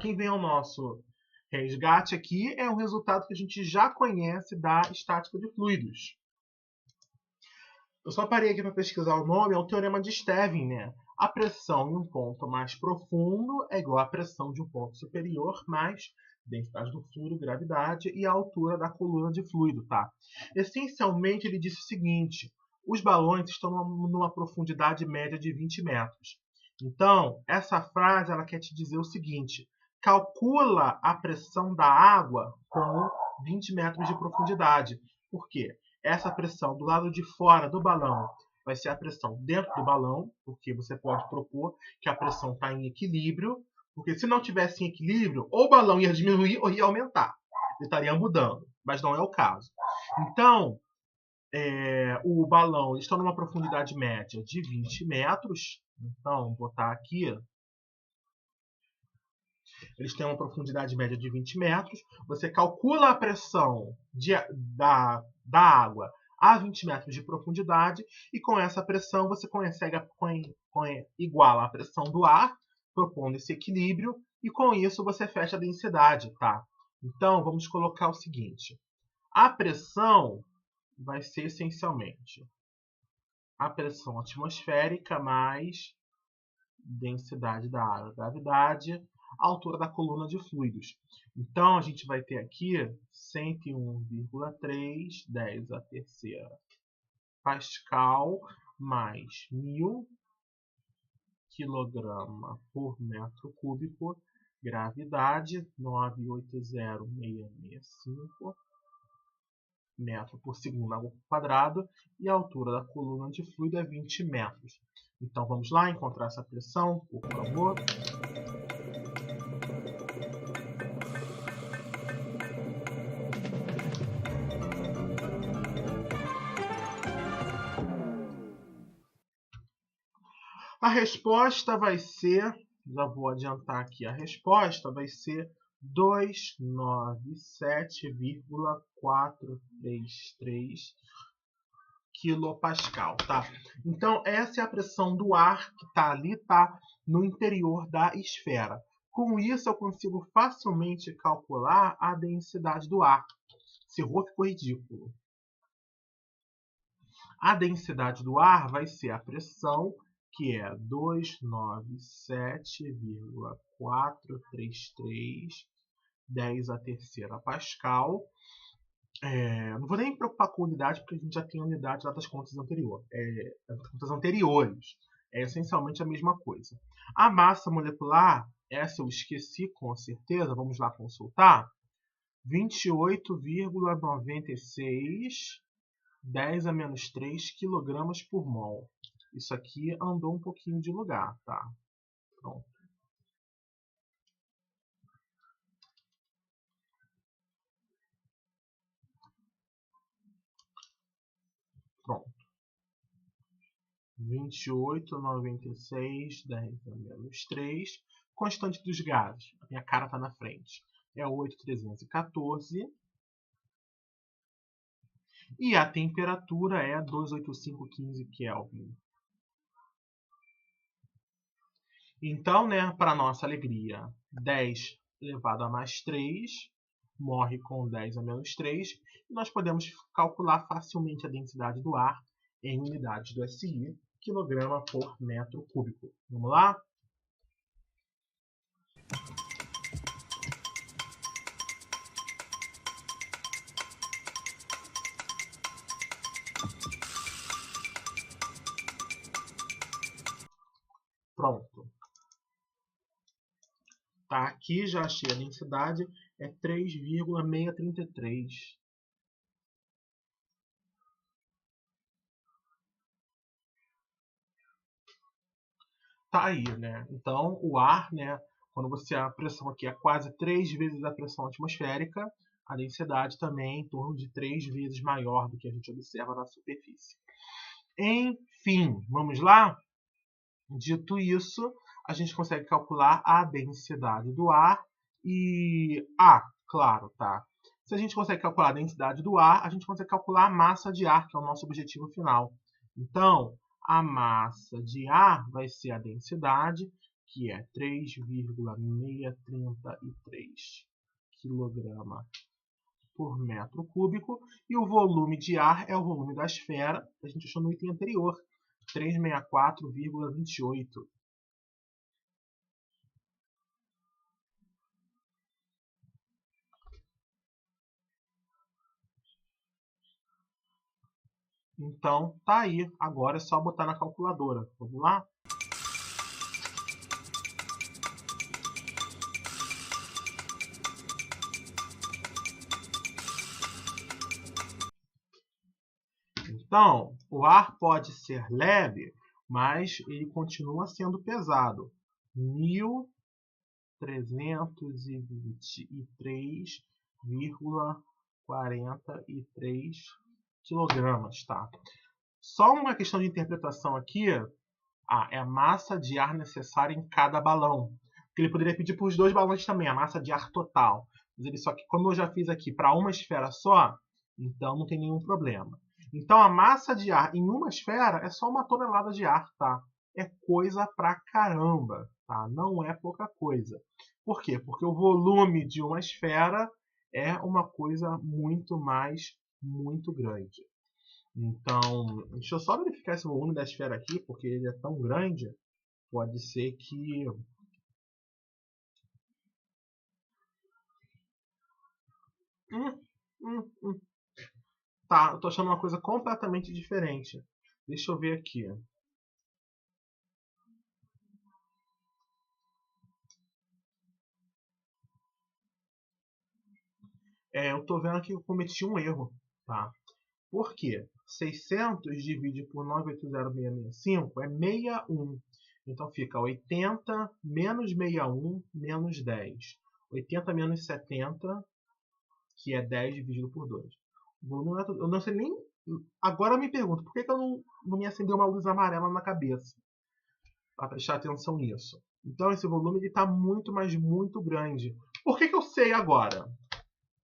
quem vem ao nosso resgate aqui é um resultado que a gente já conhece da estática de fluidos. Eu só parei aqui para pesquisar o nome, é o teorema de Stevin, né? A pressão em um ponto mais profundo é igual à pressão de um ponto superior mais densidade do fluido, gravidade e a altura da coluna de fluido, tá? Essencialmente, ele disse o seguinte, os balões estão numa profundidade média de 20 metros. Então, essa frase ela quer te dizer o seguinte, calcula a pressão da água com 20 metros de profundidade. Por quê? Essa pressão do lado de fora do balão vai ser a pressão dentro do balão, porque você pode propor que a pressão está em equilíbrio, porque se não tivesse em equilíbrio, ou o balão ia diminuir ou ia aumentar. Ele estaria mudando, mas não é o caso. Então, o balão está numa profundidade média de 20 metros. Então, vou botar aqui. Eles têm uma profundidade média de 20 metros. Você calcula a pressão da água a 20 metros de profundidade e com essa pressão você consegue igualar a pressão do ar, propondo esse equilíbrio, e com isso você fecha a densidade, tá? Então, vamos colocar o seguinte. A pressão vai ser essencialmente a pressão atmosférica mais densidade da água, gravidade, a altura da coluna de fluidos. Então, a gente vai ter aqui 101,3, 10 a terceira Pascal, mais 1000 kg por metro cúbico, gravidade 980,665 metro por segundo ao quadrado, e a altura da coluna de fluido é 20 metros. Então vamos lá encontrar essa pressão, por favor. A resposta vai ser, já vou adiantar aqui, a resposta vai ser 297,433 quilopascal, tá? Então, essa é a pressão do ar que está ali, tá? No interior da esfera. Com isso, eu consigo facilmente calcular a densidade do ar. Se errou, ficou ridículo. A densidade do ar vai ser a pressão, que é 297,433 10 a terceira Pascal. Não vou nem me preocupar com unidade, porque a gente já tem unidade lá das contas anteriores. É essencialmente a mesma coisa. A massa molecular, essa eu esqueci com certeza, vamos lá consultar. 28,96 10 a menos 3 kg por mol. Isso aqui andou um pouquinho de lugar, tá? Pronto. Pronto. 28,96, 10 a menos 3. Constante dos gases. A minha cara está na frente. É 8,314. E a temperatura é 285,15 Kelvin. Então, né, para nossa alegria, 10 elevado a mais 3 morre com 10 a menos 3. E nós podemos calcular facilmente a densidade do ar em unidades do SI, quilograma por metro cúbico. Vamos lá? Pronto. Tá, aqui já achei a densidade, é 3,633. Tá aí, né? Então, o ar, né? Quando a pressão aqui é quase 3 vezes a pressão atmosférica, a densidade também é em torno de 3 vezes maior do que a gente observa na superfície. Enfim, vamos lá? Dito isso, a gente consegue calcular a densidade do ar e... claro, tá? Se a gente consegue calcular a densidade do ar, a gente consegue calcular a massa de ar, que é o nosso objetivo final. Então, a massa de ar vai ser a densidade, que é 3,633 kg por metro cúbico, e o volume de ar é o volume da esfera, que a gente achou no item anterior, 364,28. Então, tá aí. Agora é só botar na calculadora. Vamos lá? Então, o ar pode ser leve, mas ele continua sendo pesado. 1.323,43 quilogramas, tá? Só uma questão de interpretação aqui. É a massa de ar necessária em cada balão. Porque ele poderia pedir para os 2 balões também, a massa de ar total. Mas ele só que, como eu já fiz aqui para uma esfera só, então não tem nenhum problema. Então a massa de ar em uma esfera é só 1 tonelada de ar, tá? É coisa pra caramba, tá? Não é pouca coisa. Por quê? Porque o volume de uma esfera é uma coisa muito grande. Então, deixa eu só verificar esse volume da esfera aqui, porque ele é tão grande, pode ser que... hum. Tá, eu tô achando uma coisa completamente diferente. Deixa eu ver aqui. Eu tô vendo aqui que eu cometi um erro, tá? Por quê? 600 divide por 980,665 é 61. Então fica 80 menos 61 menos 10. 80 menos 70, que é 10 dividido por 2. Eu não sei nem... Agora eu me pergunto, por que eu não me acendeu uma luz amarela na cabeça? Para prestar atenção nisso. Então esse volume está muito, mas muito grande. Por que eu sei agora?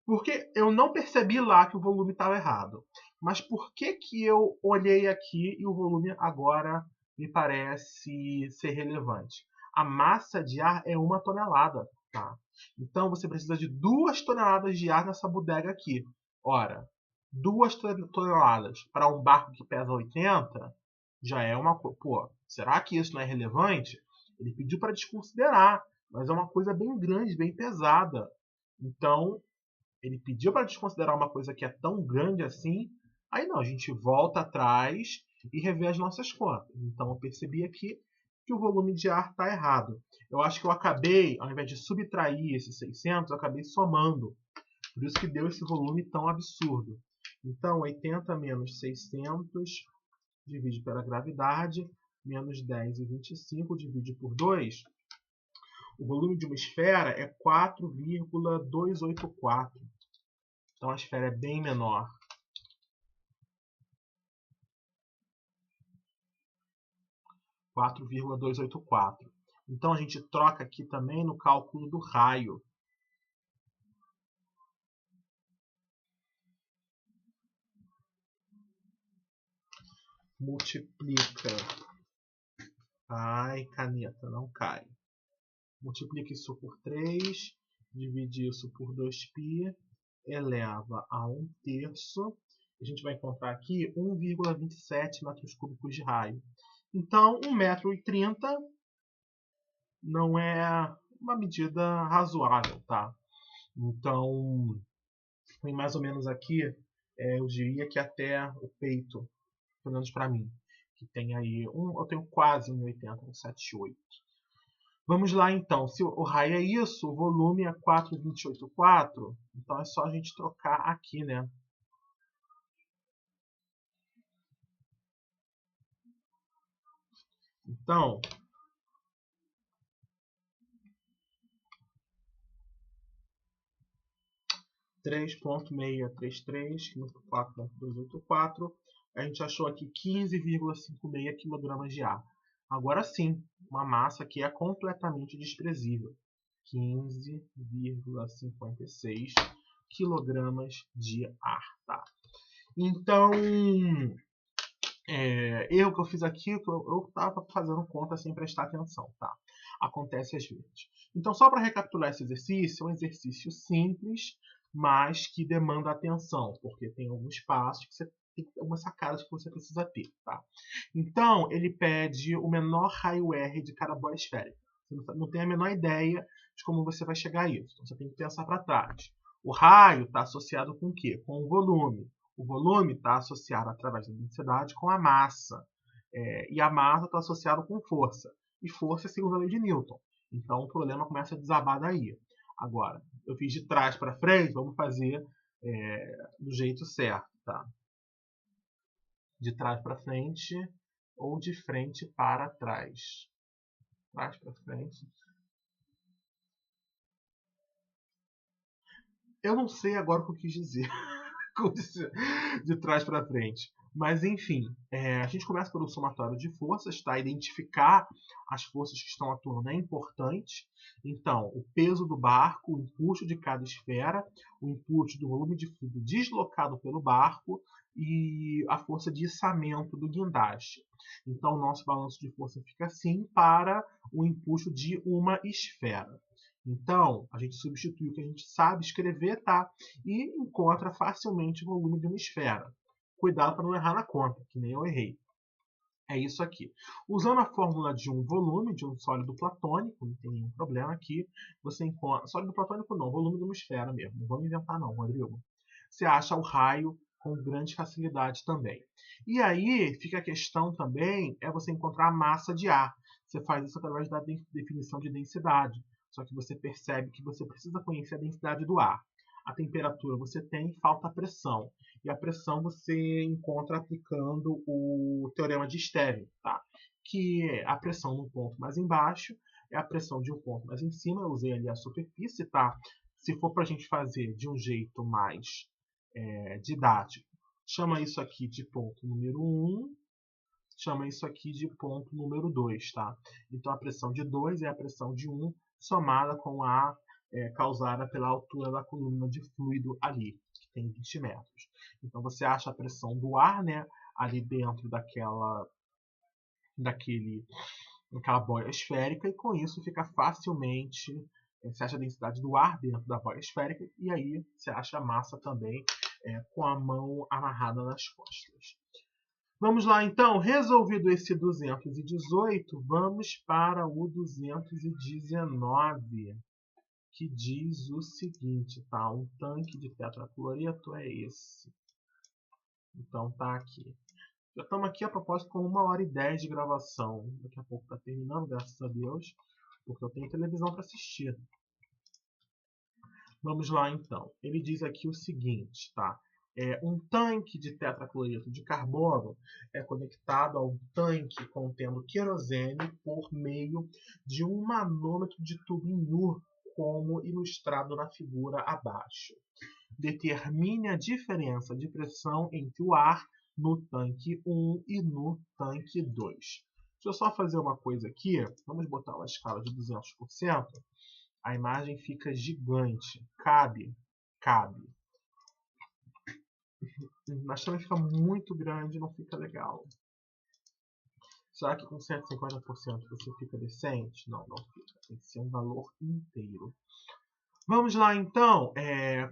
Porque eu não percebi lá que o volume estava errado. Mas por que eu olhei aqui e o volume agora me parece ser relevante? A massa de ar é 1 tonelada. Tá? Então você precisa de 2 toneladas de ar nessa bodega aqui. Ora, 2 toneladas para um barco que pesa 80 já é uma coisa... Pô, será que isso não é relevante? Ele pediu para desconsiderar, mas é uma coisa bem grande, bem pesada. Então, ele pediu para desconsiderar uma coisa que é tão grande assim, aí não, a gente volta atrás e revê as nossas contas. Então eu percebi aqui que o volume de ar está errado. Eu acho que eu acabei, ao invés de subtrair esses 600, eu acabei somando. Por isso que deu esse volume tão absurdo. Então 80 menos 600 divide pela gravidade, menos 10 e 25 divide por 2. O volume de uma esfera é 4,284. Então a esfera é bem menor. 4,284. Então a gente troca aqui também no cálculo do raio. Multiplica. Ai, caneta, não cai. Multiplica isso por 3, divide isso por 2π, eleva a 1/3. A gente vai encontrar aqui 1,27 metros cúbicos de raio. Então, 1,30 m não é uma medida razoável, tá? Então, tem mais ou menos aqui, eu diria que até o peito, pelo menos para mim, que tem aí, eu tenho quase 1,80, 1,78. Vamos lá então, se o raio é isso, o volume é 4,284, então é só a gente trocar aqui, né? Então, 3,633 por 4,284, a gente achou aqui 15,56 kg de ar. Agora sim, uma massa que é completamente desprezível. 15,56 kg de ar. Tá? Então, erro que eu fiz aqui, eu estava fazendo conta sem prestar atenção. Tá? Acontece às vezes. Então, só para recapitular esse exercício, é um exercício simples, mas que demanda atenção, porque tem alguns passos que você tem algumas sacadas que você precisa ter. Tá? Então, ele pede o menor raio R de cada bola esférica. Você não tem a menor ideia de como você vai chegar a isso. Então, você tem que pensar para trás. O raio está associado com o quê? Com o volume. O volume está associado, através da densidade, com a massa. E a massa está associada com força. E força é segundo a lei de Newton. Então, o problema começa a desabar daí. Agora, eu fiz de trás para frente, vamos fazer do jeito certo. Tá? De trás para frente ou de frente para trás. Trás para frente. Eu não sei agora o que eu quis dizer. De trás para frente. Mas enfim, a gente começa pelo somatório de forças, tá? Identificar as forças que estão atuando é importante. Então, o peso do barco, o empuxo de cada esfera, o empuxo do volume de fluido deslocado pelo barco e a força de içamento do guindaste. Então, o nosso balanço de força fica assim para o empuxo de uma esfera. Então, a gente substitui o que a gente sabe escrever, tá? E encontra facilmente o volume de uma esfera. cuidado para não errar na conta, que nem eu errei. É isso aqui. Usando a fórmula de um volume, de um sólido platônico, não tem nenhum problema aqui, você encontra... Sólido platônico não, volume de uma esfera mesmo. Não vamos inventar não, Rodrigo. Você acha o raio com grande facilidade também. E aí fica a questão também, é você encontrar a massa de ar. Você faz isso através da definição de densidade. Só que você percebe que você precisa conhecer a densidade do ar. A temperatura você tem, falta a pressão. E a pressão você encontra aplicando o teorema de Stevin, tá? Que é a pressão num ponto mais embaixo é a pressão de um ponto mais em cima. Eu usei ali a superfície, tá? Se for para a gente fazer de um jeito mais didático, chama isso aqui de ponto número 1, chama isso aqui de ponto número 2, tá? Então a pressão de 2 é a pressão de 1 somada com a causada pela altura da coluna de fluido ali, que tem 20 metros. Então você acha a pressão do ar, né, ali dentro daquela boia esférica, e com isso fica facilmente, você acha a densidade do ar dentro da boia esférica, e aí você acha a massa também com a mão amarrada nas costas. Vamos lá então, resolvido esse 218, vamos para o 219, que diz o seguinte, tá? Um tanque de tetracloreto é esse. Então tá aqui. Já estamos aqui a propósito com 1h10 de gravação. Daqui a pouco está terminando, graças a Deus, porque eu tenho televisão para assistir. Vamos lá então. Ele diz aqui o seguinte, tá? Um tanque de tetracloreto de carbono é conectado a um tanque contendo querosene por meio de um manômetro de tubo NUR, como ilustrado na figura abaixo. Determine a diferença de pressão entre o ar no tanque 1 e no tanque 2. Deixa eu só fazer uma coisa aqui. Vamos botar uma escala de 200%. A imagem fica gigante. Cabe. Mas também fica muito grande, não fica legal. Será que com 150% você fica decente? Não, não fica. Tem que ser um valor inteiro. Vamos lá então,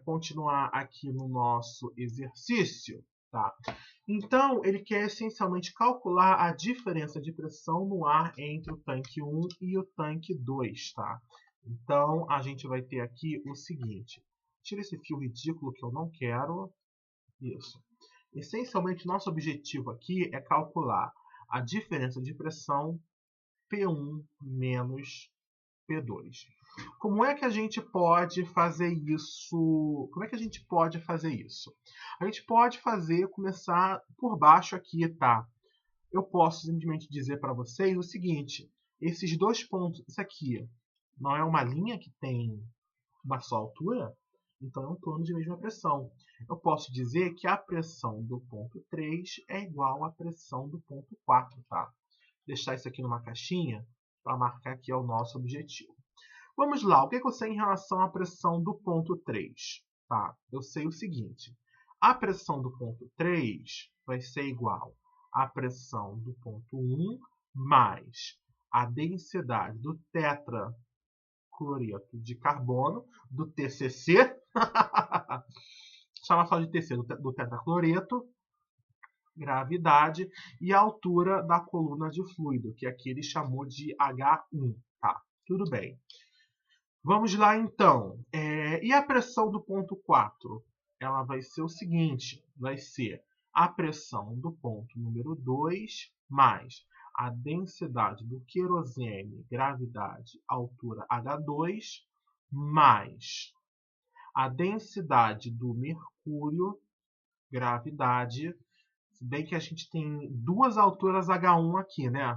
continuar aqui no nosso exercício. Tá? Então, ele quer essencialmente calcular a diferença de pressão no ar entre o tanque 1 e o tanque 2. Tá? Então, a gente vai ter aqui o seguinte. Tira esse fio ridículo que eu não quero. Isso. Essencialmente, nosso objetivo aqui é calcular a diferença de pressão P1 menos P2. Como é que a gente pode fazer isso? A gente pode começar por baixo aqui, tá? Eu posso simplesmente dizer para vocês o seguinte. Esses dois pontos, isso aqui não é uma linha que tem uma só altura? Então é um plano de mesma pressão. Eu posso dizer que a pressão do ponto 3 é igual à pressão do ponto 4, tá? Deixar isso aqui numa caixinha para marcar que é o nosso objetivo. Vamos lá, o que eu sei em relação à pressão do ponto 3? Tá? Eu sei o seguinte, a pressão do ponto 3 vai ser igual à pressão do ponto 1 mais a densidade do tetracloreto de carbono, do TCC, chama só de TC, do tetracloreto, gravidade, e a altura da coluna de fluido, que aqui ele chamou de H1. Tá? Tudo bem. Vamos lá então. E a pressão do ponto 4? Ela vai ser o seguinte, vai ser a pressão do ponto número 2 mais a densidade do querosene, gravidade, altura H2, mais a densidade do mercúrio, gravidade, se bem que a gente tem duas alturas H1 aqui, né?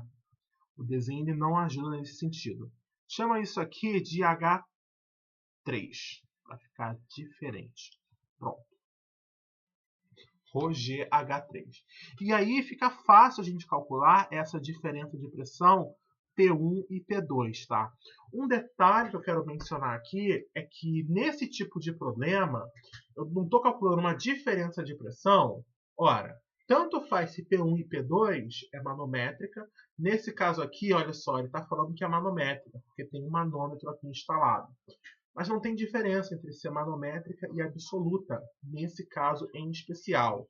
O desenho ele não ajuda nesse sentido. Chama isso aqui de H3, para ficar diferente. Pronto. Roger H3. E aí fica fácil a gente calcular essa diferença de pressão P1 e P2, tá? Um detalhe que eu quero mencionar aqui é que nesse tipo de problema, eu não estou calculando uma diferença de pressão. Ora, tanto faz se P1 e P2 é manométrica. Nesse caso aqui, olha só, ele está falando que é manométrica, porque tem um manômetro aqui instalado. Mas não tem diferença entre ser manométrica e absoluta, nesse caso em especial.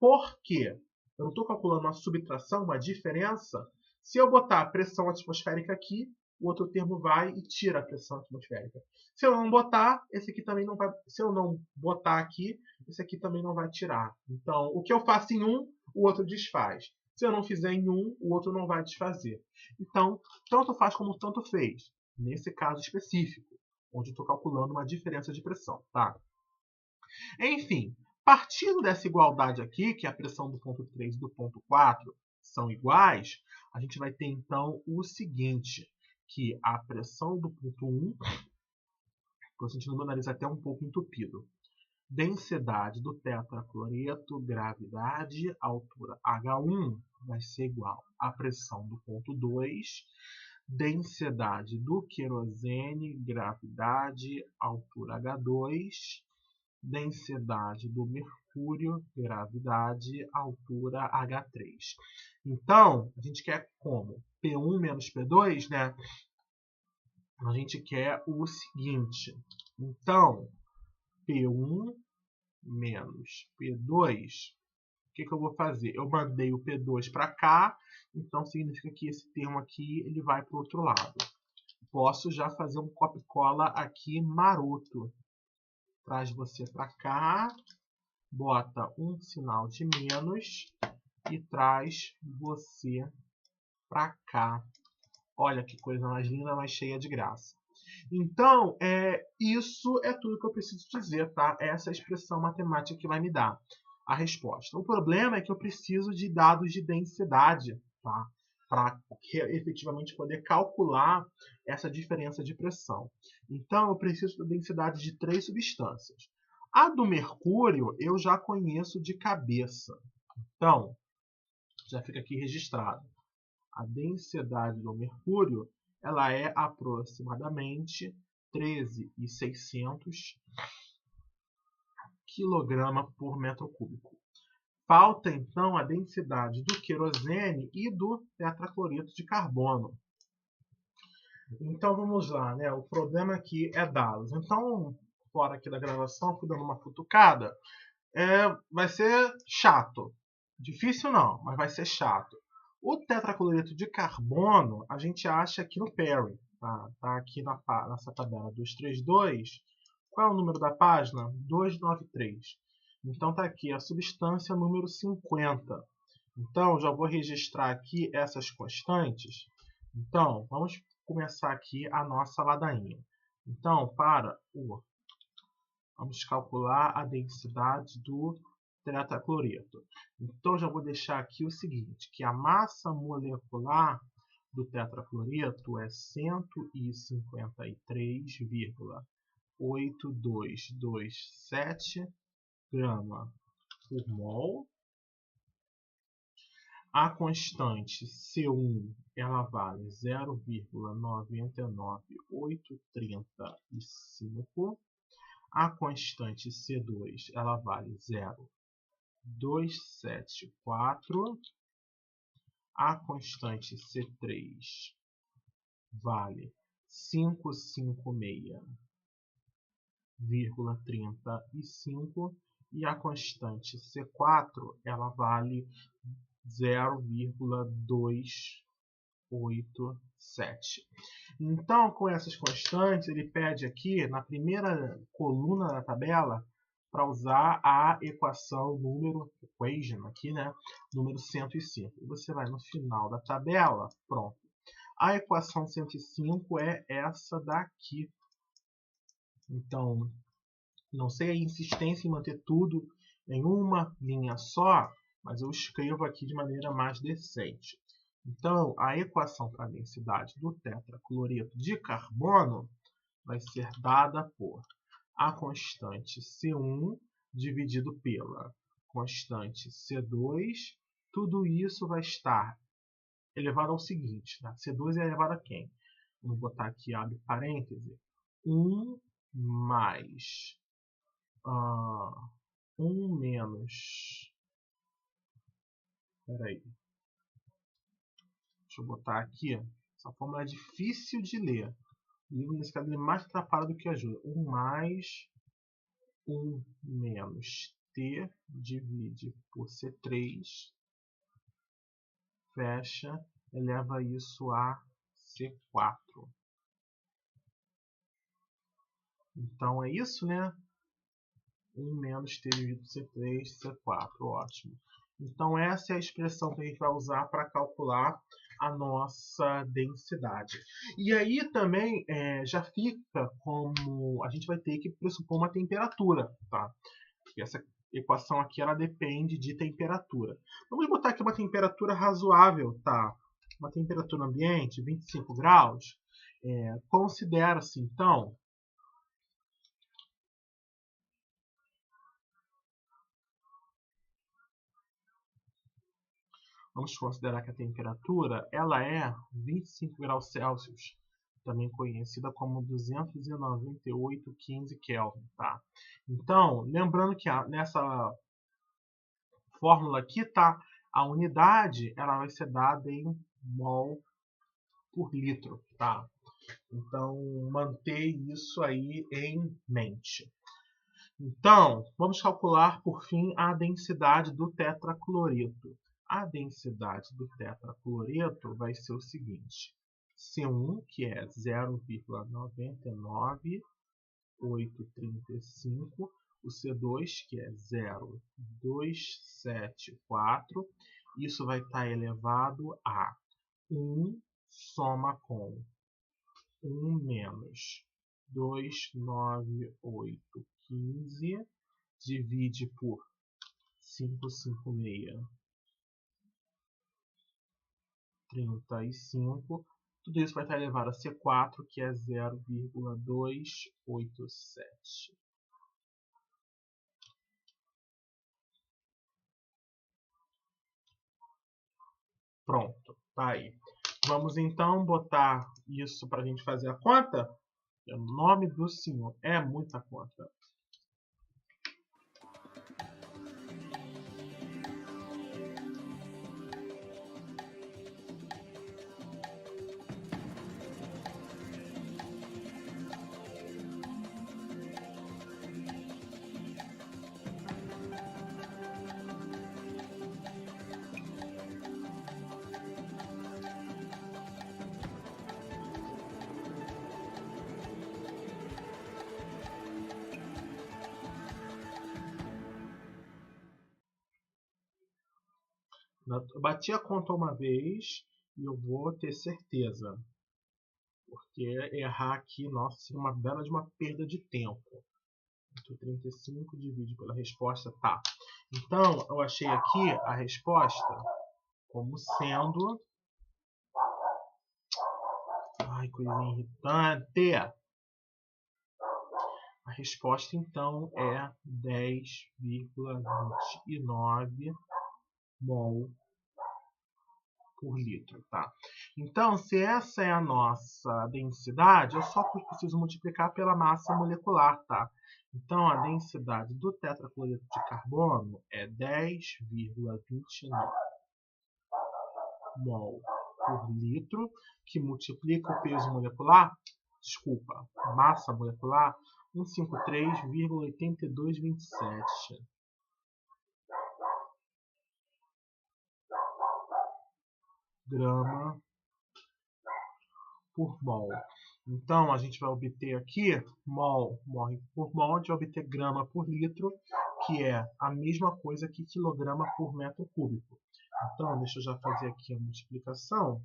Por quê? Eu não estou calculando uma subtração, uma diferença. Se eu botar a pressão atmosférica aqui, o outro termo vai e tira a pressão atmosférica. Se eu não botar, esse aqui também não vai. Se eu não botar aqui, esse aqui também não vai tirar. Então, o que eu faço em um, o outro desfaz. Se eu não fizer em um, o outro não vai desfazer. Então, tanto faz como tanto fez. Nesse caso específico, onde eu estou calculando uma diferença de pressão, tá? Enfim, partindo dessa igualdade aqui, que a pressão do ponto 3 e do ponto 4 são iguais, a gente vai ter então o seguinte, que a pressão do ponto 1, estou sentindo meu nariz até um pouco entupido, densidade do tetracloreto, gravidade, altura H1 vai ser igual à pressão do ponto 2, densidade do querosene, gravidade, altura H2, densidade do mercúrio, gravidade, altura H3. Então, a gente quer como? P1 menos P2, né? A gente quer o seguinte. Então, P1 menos P2, o que eu vou fazer? Eu mandei o P2 para cá, então significa que esse termo aqui ele vai para o outro lado. Posso já fazer um copia-cola aqui maroto. Traz você para cá, bota um sinal de menos e traz você para cá. Olha que coisa mais linda, mais cheia de graça. Então, isso é tudo que eu preciso dizer, tá? Essa é a expressão matemática que vai me dar a resposta. O problema é que eu preciso de dados de densidade, tá? Para efetivamente poder calcular essa diferença de pressão. Então, eu preciso da densidade de 3 substâncias. A do mercúrio eu já conheço de cabeça. Então, já fica aqui registrado. A densidade do mercúrio ela é aproximadamente 13.600 kg por metro cúbico. Falta, então, a densidade do querosene e do tetracloreto de carbono. Então, vamos lá, né? O problema aqui é dá-los. Então, fora aqui da gravação, fui dando uma futucada. Vai ser chato. Difícil não, mas vai ser chato. O tetracloreto de carbono, a gente acha aqui no Perry. Tá aqui nessa tabela 232. Qual é o número da página? 293. Então, está aqui a substância número 50. Então, já vou registrar aqui essas constantes. Então, vamos começar aqui a nossa ladainha. Então, vamos calcular a densidade do tetracloreto. Então, já vou deixar aqui o seguinte, que a massa molecular do tetracloreto é 153,8227 grama por mol. A constante C1 ela vale 0,998835. A constante C2 ela vale 0,274. A constante C3 vale 556,35 e a constante C4 ela vale 0,287. Então, com essas constantes, ele pede aqui na primeira coluna da tabela para usar a equação equation aqui, né, número 105. E você vai no final da tabela, pronto. A equação 105 é essa daqui. Então, não sei a insistência em manter tudo em uma linha só, mas eu escrevo aqui de maneira mais decente. Então, a equação para a densidade do tetracloreto de carbono vai ser dada por a constante C1 dividido pela constante C2. Tudo isso vai estar elevado ao seguinte. Né? C2 é elevado a quem? Vamos botar aqui, abre parêntese. 1 mais 1 menos... Espera aí. Deixa eu botar aqui. Essa fórmula é difícil de ler. O livro nesse caso é mais atrapalha do que ajuda. 1 mais 1 menos T divide por C3, fecha, eleva isso a C4. Então, é isso, né? 1 menos T dividido por C3, C4. Ótimo. Então, essa é a expressão que a gente vai usar para calcular a nossa densidade. E aí também já fica como... A gente vai ter que pressupor uma temperatura, tá? Porque essa equação aqui ela depende de temperatura. Vamos botar aqui uma temperatura razoável, tá? Uma temperatura ambiente, 25 graus. Considera-se, então... Vamos considerar que a temperatura ela é 25 graus Celsius, também conhecida como 298,15 Kelvin. Tá? Então, lembrando que nessa fórmula aqui, tá, a unidade ela vai ser dada em mol por litro. Tá? Então, manter isso aí em mente. Então, vamos calcular, por fim, a densidade do tetracloreto. A densidade do tetracloreto vai ser o seguinte. C1, que é 0,99835. O C2, que é 0,274. Isso vai estar elevado a 1 soma com 1 menos 29815 divide por 556 35. Tudo isso vai estar elevado a C4, que é 0,287. Pronto, tá aí. Vamos então botar isso para a gente fazer a conta? Em nome do Senhor, é muita conta. Eu bati a conta uma vez e eu vou ter certeza. Porque errar aqui, nossa, seria uma bela de uma perda de tempo. 35 divide pela resposta, tá. Então, eu achei aqui a resposta como sendo... Ai, coisinha irritante! A resposta, então, é 10,29 mol por litro, tá? Então, se essa é a nossa densidade, eu só preciso multiplicar pela massa molecular, tá? Então, a densidade do tetracloreto de carbono é 10,29 mol por litro, que multiplica o peso molecular, desculpa, massa molecular, 153,8227. Grama por mol. Então, a gente vai obter aqui mol por mol, a gente vai obter grama por litro, que é a mesma coisa que quilograma por metro cúbico. Então, deixa eu já fazer aqui a multiplicação.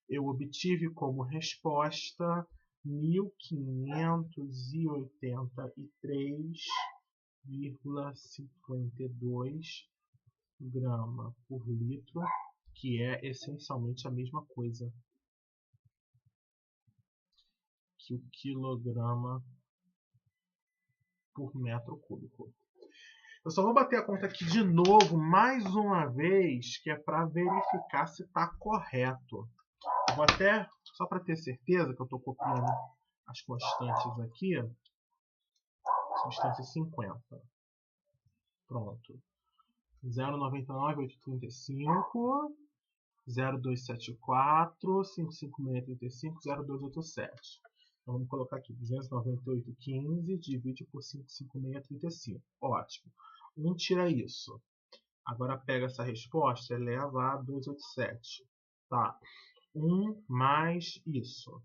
Eu obtive como resposta 1583,52 grama por litro, que é essencialmente a mesma coisa que o quilograma por metro cúbico. Eu só vou bater a conta aqui de novo, mais uma vez, que é para verificar se está correto. Eu vou até, só para ter certeza que eu estou copiando as constantes aqui, substância 50. Pronto. 0,99835, 0,274, 55635, 0,287. Então vamos colocar aqui 298,15 divide por 556,35. Ótimo. 1 tira isso. Agora pega essa resposta e eleva a 287. Tá. 1 mais isso.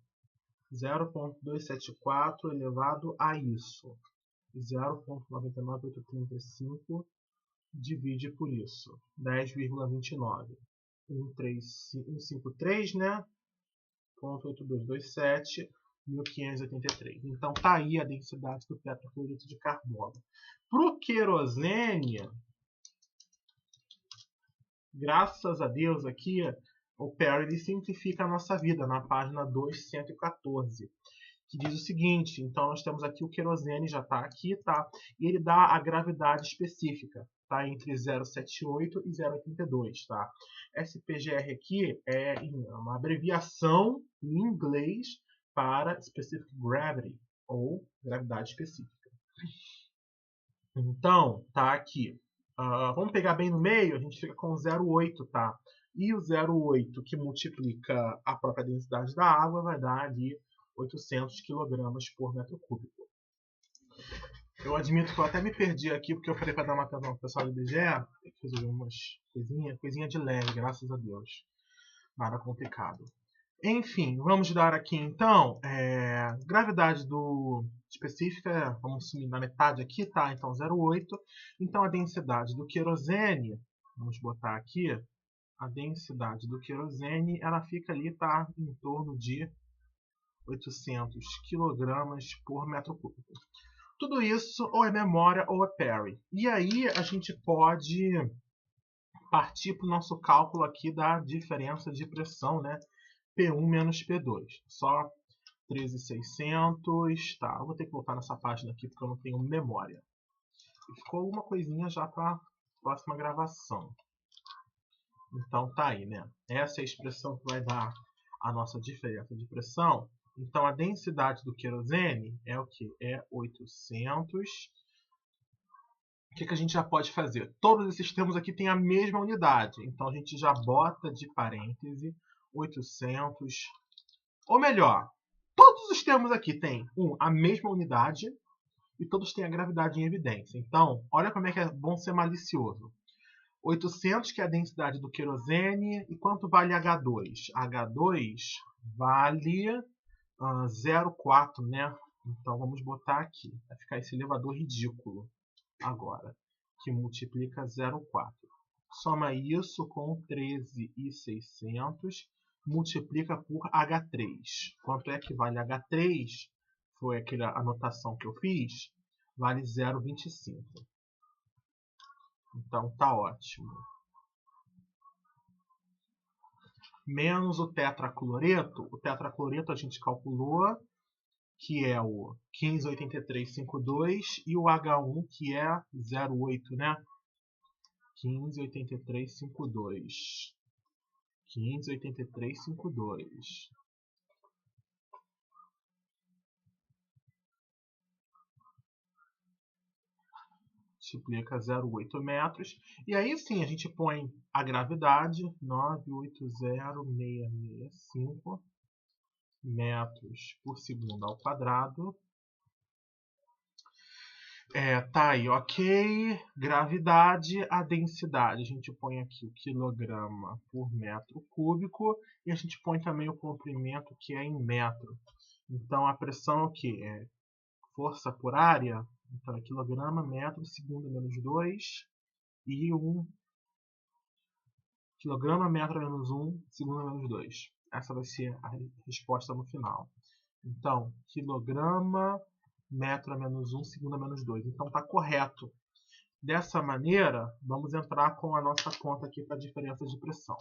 0,274 elevado a isso. 0,99835 divide por isso. 10,29. 153, né? 0,8227, 1583. Então tá aí a densidade do tetraclorito de carbono. Para o querosene, graças a Deus aqui, o Perry simplifica a nossa vida na página 214, que diz o seguinte: então nós temos aqui o querosene, já está aqui, tá? E ele dá a gravidade específica, tá? Entre 0,78 e 0,82, tá? SPGR aqui é uma abreviação em inglês para Specific Gravity, ou gravidade específica. Então, tá aqui. Vamos pegar bem no meio, a gente fica com 0,8, tá? E o 0,8 que multiplica a própria densidade da água vai dar ali 800 kg por metro cúbico. Eu admito que eu até me perdi aqui, porque eu falei para dar uma atenção ao pessoal do IBGE, tem que resolver umas coisinha de leve, graças a Deus. Nada complicado. Enfim, vamos dar aqui então, gravidade específica, vamos sumir na metade aqui, tá? Então 0,8. Então a densidade do querosene, vamos botar aqui, a densidade do querosene, ela fica ali, tá? Em torno de 800 kg por metro cúbico. Tudo isso ou é memória ou é Perry. E aí a gente pode partir para o nosso cálculo aqui da diferença de pressão, né? P1 menos P2. Só 13.600. Tá, eu vou ter que voltar nessa página aqui porque eu não tenho memória. E ficou alguma coisinha já para a próxima gravação. Então tá aí, né? Essa é a expressão que vai dar a nossa diferença de pressão. Então a densidade do querosene é o que? É 800. O que a gente já pode fazer? Todos esses termos aqui têm a mesma unidade. Então a gente já bota de parêntese 800. Ou melhor, todos os termos aqui têm a mesma unidade e todos têm a gravidade em evidência. Então, olha como é que é bom ser malicioso. 800, que é a densidade do querosene. E quanto vale H2? H2 vale 0,4, né? Então vamos botar aqui. Vai ficar esse elevador ridículo agora, que multiplica 0,4. Soma isso com 13.600, multiplica por H3. Quanto é que vale H3? Foi aquela anotação que eu fiz. Vale 0,25. Então tá ótimo. Menos o tetracloreto. O tetracloreto a gente calculou, que é o 1583,52, e o H1, que é 0,8, né? 1583,52. 1583,52. Multiplica 0,8 metros. E aí sim a gente põe a gravidade, 980,665 metros por segundo ao quadrado. Tá aí, ok. Gravidade, a densidade. A gente põe aqui o quilograma por metro cúbico. E a gente põe também o comprimento, que é em metro. Então a pressão é o que? É força por área. Então é quilograma, metro, segundo menos 2. E 1. Quilograma, metro menos 1, segundo menos 2. Essa vai ser a resposta no final. Então, quilograma, metro menos 1, segundo menos 2. Então está correto. Dessa maneira, vamos entrar com a nossa conta aqui para a diferença de pressão.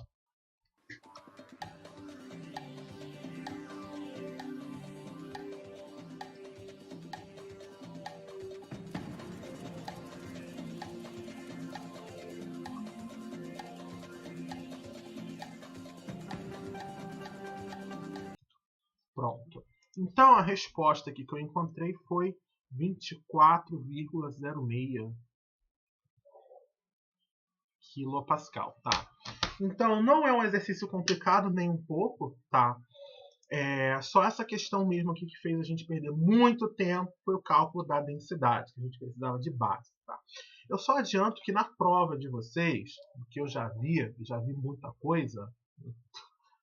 Pronto. Então a resposta aqui que eu encontrei foi 24,06 quilopascal, tá? Então não é um exercício complicado nem um pouco, tá? Só essa questão mesmo aqui que fez a gente perder muito tempo foi o cálculo da densidade, que a gente precisava de base. Tá? Eu só adianto que na prova de vocês, do que eu já vi muita coisa,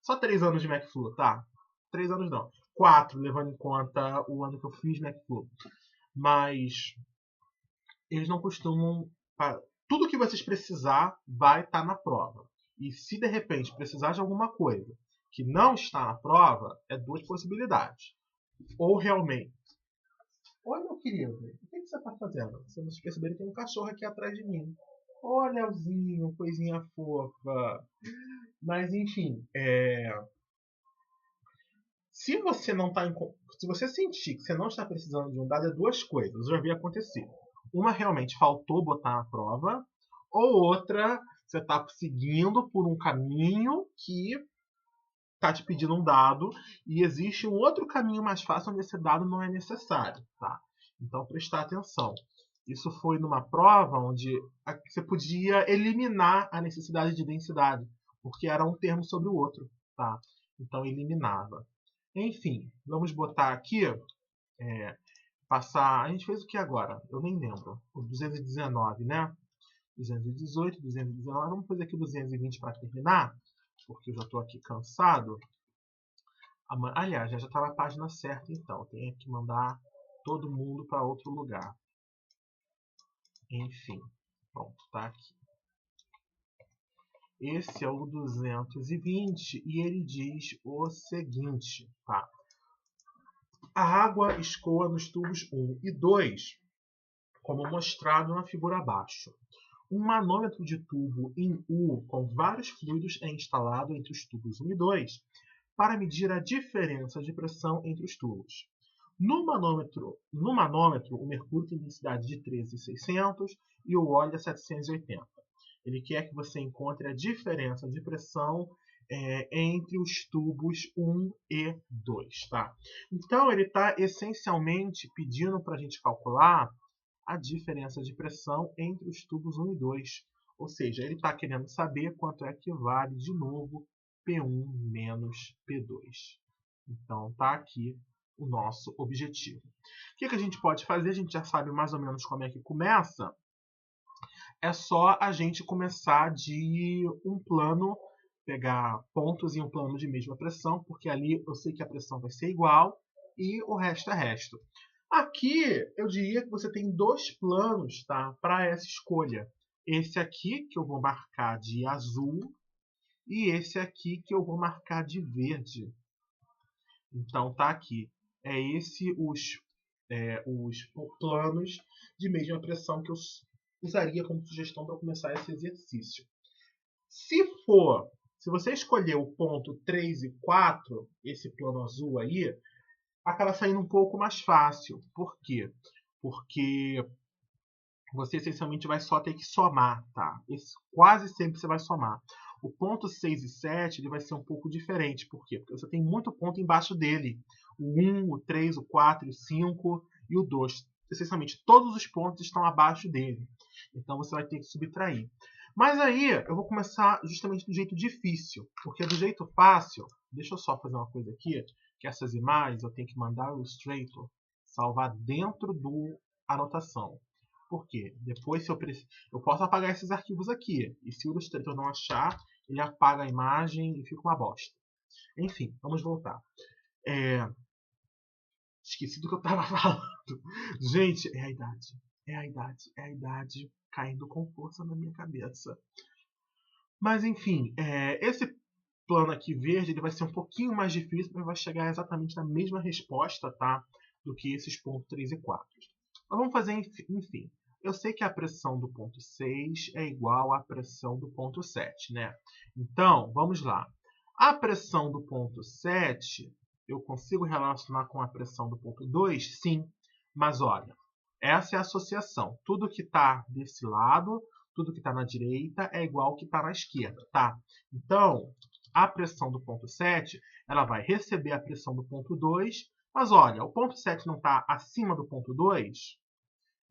só 3 anos de McFlu, tá? 3 anos não, 4, levando em conta o ano que eu fiz McFlu. Mas eles não costumam... Tudo que vocês precisar vai estar na prova. E se de repente precisar de alguma coisa que não está na prova, é 2 possibilidades. Ou realmente... Oi, meu querido, o que você está fazendo? Vocês perceberam que tem um cachorro aqui atrás de mim. Olha, Leozinho, coisinha fofa. Mas, enfim, se você não está se você sentir que você não está precisando de um dado, é 2 coisas. Eu já vi acontecer. Uma realmente faltou botar na prova, ou outra, você está seguindo por um caminho que está te pedindo um dado e existe um outro caminho mais fácil onde esse dado não é necessário. Tá? Então, prestar atenção. Isso foi numa prova onde você podia eliminar a necessidade de densidade, porque era um termo sobre o outro. Tá? Então, eliminava. Enfim, vamos botar aqui, passar... A gente fez o que agora? Eu nem lembro. O 219, né? 218, 219. Vamos fazer aqui o 220 para terminar, porque eu já estou aqui cansado. Aliás, já está na página certa, então. Tenho que mandar todo mundo para outro lugar. Enfim, pronto, tá aqui. Esse é o 220 e ele diz o seguinte, tá? A água escoa nos tubos 1 e 2, como mostrado na figura abaixo. Um manômetro de tubo em U com vários fluidos é instalado entre os tubos 1 e 2 para medir a diferença de pressão entre os tubos. No manômetro, o mercúrio tem densidade de 13,600 e o óleo é 780. Ele quer que você encontre a diferença de pressão entre os tubos 1 e 2. Tá? Então, ele está essencialmente pedindo para a gente calcular a diferença de pressão entre os tubos 1 e 2. Ou seja, ele está querendo saber quanto é que vale, de novo, P1 menos P2. Então, está aqui o nosso objetivo. O que a gente pode fazer? A gente já sabe mais ou menos como é que começa. É só a gente começar de um plano, pegar pontos em um plano de mesma pressão, porque ali eu sei que a pressão vai ser igual e o resto é resto. Aqui eu diria que você tem 2 planos, tá, para essa escolha. Esse aqui que eu vou marcar de azul e esse aqui que eu vou marcar de verde. Então tá aqui. É esse os planos de mesma pressão que eu usaria como sugestão para começar esse exercício. Se você escolher o ponto 3 e 4, esse plano azul aí, acaba saindo um pouco mais fácil. Por quê? Porque você essencialmente vai só ter que somar, tá? Quase sempre você vai somar. O ponto 6 e 7 ele vai ser um pouco diferente. Por quê? Porque você tem muito ponto embaixo dele. O 1, o 3, o 4, o 5 e o 2. Essencialmente, todos os pontos estão abaixo dele. Então, você vai ter que subtrair. Mas aí, eu vou começar justamente do jeito difícil. Porque do jeito fácil... Deixa eu só fazer uma coisa aqui. Que essas imagens eu tenho que mandar o Illustrator salvar dentro do anotação. Por quê? Depois, se eu posso apagar esses arquivos aqui. E se o Illustrator não achar, ele apaga a imagem e fica uma bosta. Enfim, vamos voltar. Esqueci do que eu estava falando. Gente, é a idade. É a idade. É a idade caindo com força na minha cabeça. Mas, enfim, esse plano aqui verde ele vai ser um pouquinho mais difícil, mas vai chegar exatamente na mesma resposta, tá? Do que esses pontos 3 e 4. Mas vamos fazer, enfim. Eu sei que a pressão do ponto 6 é igual à pressão do ponto 7, né? Então, vamos lá. A pressão do ponto 7, eu consigo relacionar com a pressão do ponto 2? Sim. Mas olha, essa é a associação. Tudo que está desse lado, tudo que está na direita é igual ao que está na esquerda, tá? Então, a pressão do ponto 7, ela vai receber a pressão do ponto 2, mas olha, o ponto 7 não está acima do ponto 2,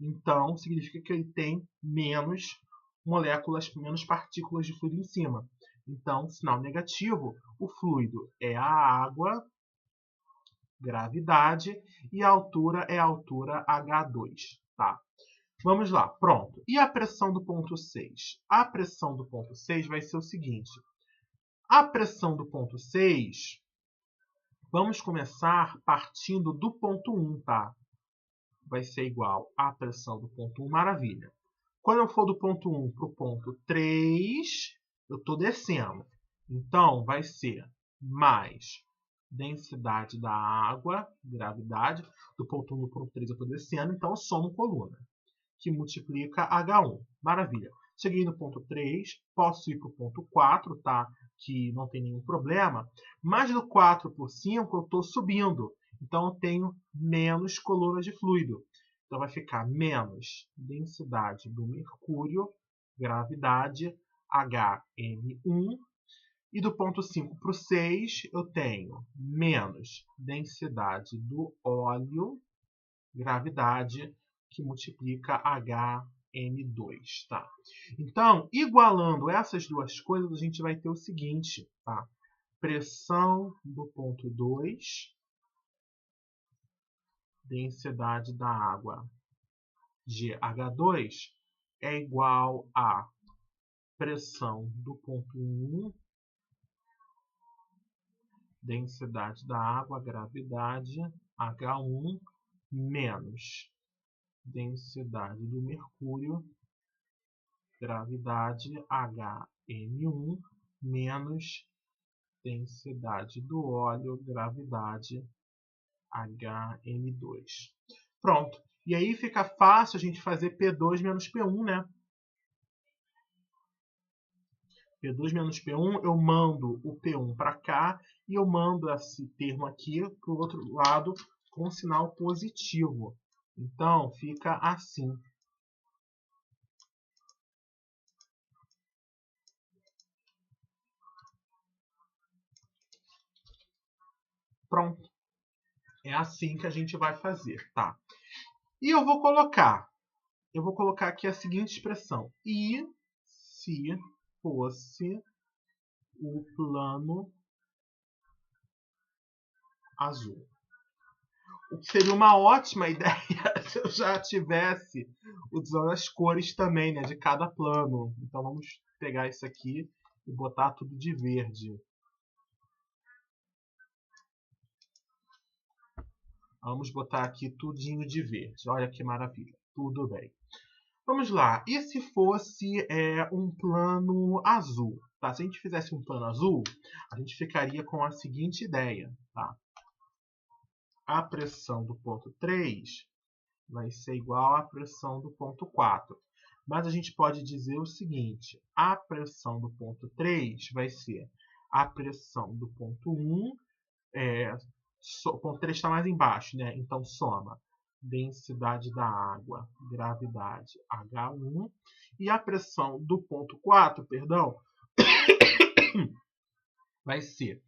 então significa que ele tem menos moléculas, menos partículas de fluido em cima. Então, sinal negativo, o fluido é a água gravidade, e a altura é a altura H2, tá? Vamos lá, pronto. E a pressão do ponto 6? A pressão do ponto 6 vai ser o seguinte. A pressão do ponto 6, vamos começar partindo do ponto 1, tá? Vai ser igual à pressão do ponto 1, maravilha. Quando eu for do ponto 1 para o ponto 3, eu estou descendo. Então, vai ser mais densidade da água, gravidade, do ponto 1 para o ponto 3 eu estou descendo, então eu somo coluna, que multiplica H1. Maravilha. Cheguei no ponto 3, posso ir para o ponto 4, tá? Que não tem nenhum problema. Mas do 4 por 5 eu estou subindo. Então eu tenho menos colunas de fluido. Então vai ficar menos densidade do mercúrio, gravidade, Hn1. E do ponto 5 para o 6 eu tenho menos densidade do óleo, gravidade, que multiplica Hn2, tá? Então, igualando essas duas coisas, a gente vai ter o seguinte, tá? Pressão do ponto 2, densidade da água de H2 é igual a pressão do ponto 1, densidade da água, gravidade, H1, menos densidade do mercúrio, gravidade, Hn1, menos densidade do óleo, gravidade, Hn2. Pronto. E aí fica fácil a gente fazer P2 menos P1, né? P2 menos P1, eu mando o P1 para cá e eu mando esse termo aqui para o outro lado com sinal positivo. Então, fica assim. Pronto. É assim que a gente vai fazer, tá? E eu vou colocar aqui a seguinte expressão. E se fosse o plano azul? O que seria uma ótima ideia se eu já tivesse usando as cores também, né, de cada plano. Então vamos pegar isso aqui e botar tudo de verde. Vamos botar aqui tudinho de verde. Olha que maravilha. Tudo bem. Vamos lá. E se fosse um plano azul? Tá? Se a gente fizesse um plano azul, a gente ficaria com a seguinte ideia. Tá? A pressão do ponto 3 vai ser igual à pressão do ponto 4. Mas a gente pode dizer o seguinte. A pressão do ponto 3 vai ser a pressão do ponto 1. O ponto 3 está mais embaixo, né? Então soma densidade da água, gravidade, H1. E a pressão do ponto 4, perdão, vai ser...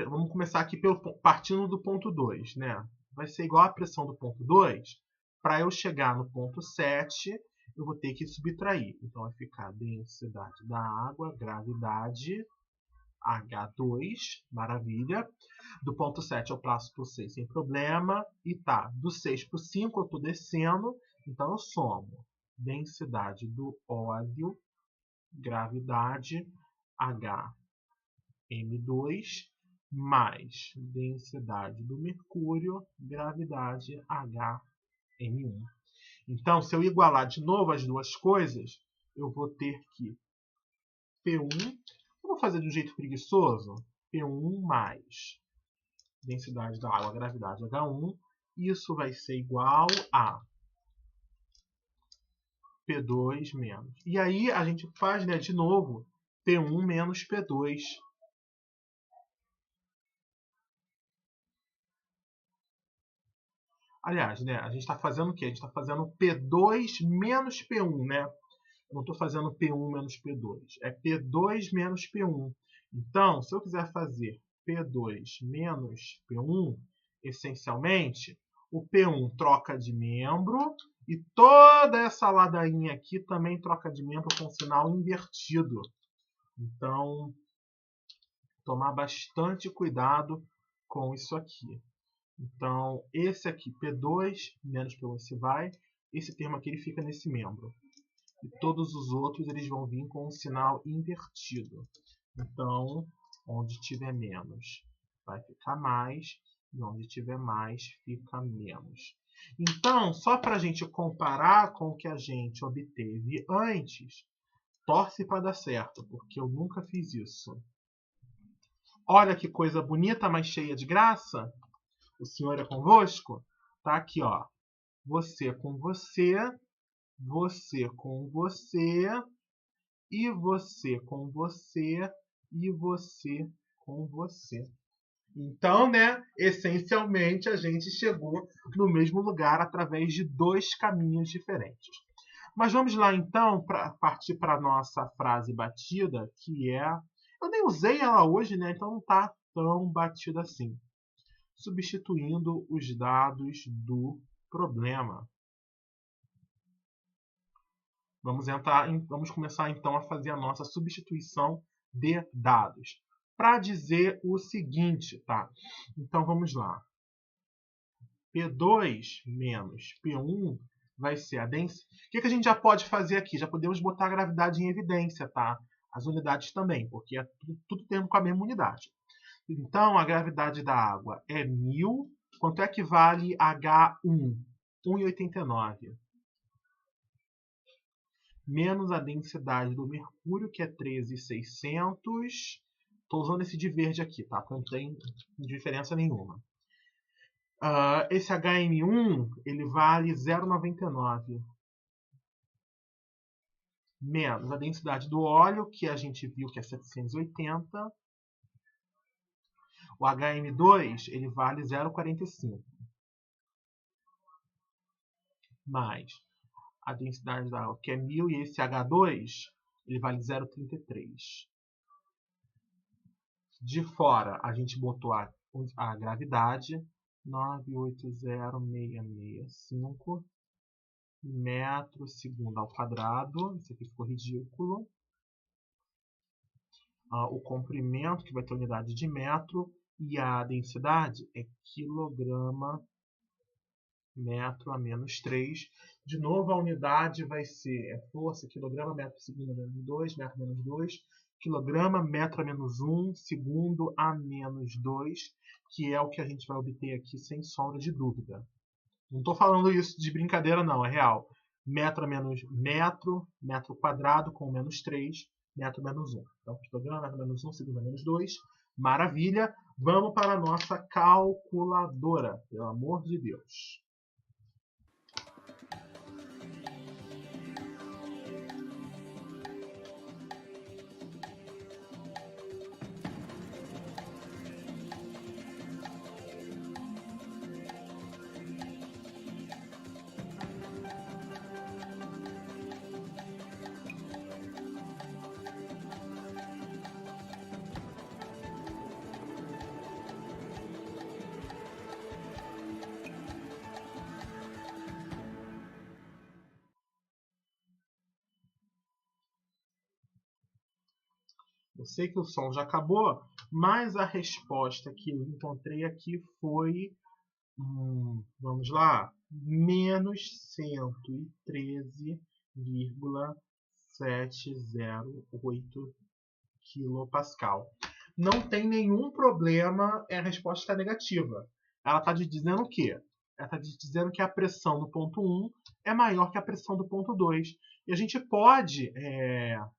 vamos começar aqui partindo do ponto 2, né? Vai ser igual à pressão do ponto 2. Para eu chegar no ponto 7, eu vou ter que subtrair. Então vai ficar densidade da água, gravidade, H2, maravilha. Do ponto 7 eu passo para o 6 sem problema. E tá, do 6 para o 5 eu estou descendo, então eu somo densidade do óleo, gravidade, Hn2, mais densidade do mercúrio, gravidade, Hn1. Então, se eu igualar de novo as duas coisas, eu vou ter que P1, vou fazer de um jeito preguiçoso, P1 mais densidade da água, gravidade, H1, isso vai ser igual a P2 menos. E aí a gente faz, né, de novo, P1 menos P2. Aliás, né, a gente está fazendo o quê? A gente está fazendo P2 menos P1, né? Eu não estou fazendo P1 menos P2. É P2 menos P1. Então, se eu quiser fazer P2 menos P1, essencialmente, o P1 troca de membro e toda essa ladainha aqui também troca de membro com sinal invertido. Então, tomar bastante cuidado com isso aqui. Então, esse aqui, P2 menos P1, esse vai. Esse termo aqui ele fica nesse membro. E todos os outros eles vão vir com um sinal invertido. Então, onde tiver menos vai ficar mais, e onde tiver mais fica menos. Então, só para a gente comparar com o que a gente obteve antes, torce para dar certo, porque eu nunca fiz isso. Olha que coisa bonita, mas cheia de graça. O Senhor é convosco? Tá aqui, ó. Você com você, você com você, e você com você, e você com você. Então, né, essencialmente a gente chegou no mesmo lugar através de dois caminhos diferentes. Mas vamos lá então para partir para a nossa frase batida, que é... Eu nem usei ela hoje, né? Então não está tão batida assim. Substituindo os dados do problema. Vamos começar então a fazer a nossa substituição de dados. Para dizer o seguinte, tá? Então vamos lá. P2 menos P1 vai ser a densidade. O que a gente já pode fazer aqui? Já podemos botar a gravidade em evidência, tá? As unidades também, porque é tudo termo com a mesma unidade. Então, a gravidade da água é 1000. Quanto é que vale H1? 1,89. Menos a densidade do mercúrio, que é 13,600. Estou usando esse de verde aqui, tá? Não tem diferença nenhuma. Esse HM1 ele vale 0,99. Menos a densidade do óleo, que a gente viu que é 780. O HM2 ele vale 0,45. Mais a densidade da água, que é 1000, e esse H2 ele vale 0,33. De fora, a gente botou a gravidade, 980,665 metros segundo ao quadrado. Isso aqui ficou ridículo. O comprimento, que vai ter unidade de metro, e a densidade é quilograma metro a menos 3. De novo, a unidade vai ser força, quilograma metro segundo a menos 2, metro a menos 2, quilograma metro a menos 1, segundo a menos 2, que é o que a gente vai obter aqui sem sombra de dúvida. Não estou falando isso de brincadeira, não, é real. Metro a menos metro, metro quadrado com menos 3, metro menos 1. Então, quilograma metro a menos 1, segundo a menos 2. Maravilha! Vamos para a nossa calculadora, pelo amor de Deus. Eu sei que o som já acabou, mas a resposta que eu encontrei aqui foi, vamos lá, menos 113,708 kPa. Não tem nenhum problema, a resposta está negativa. Ela está dizendo o quê? Ela está dizendo que a pressão do ponto 1 é maior que a pressão do ponto 2. E a gente pode,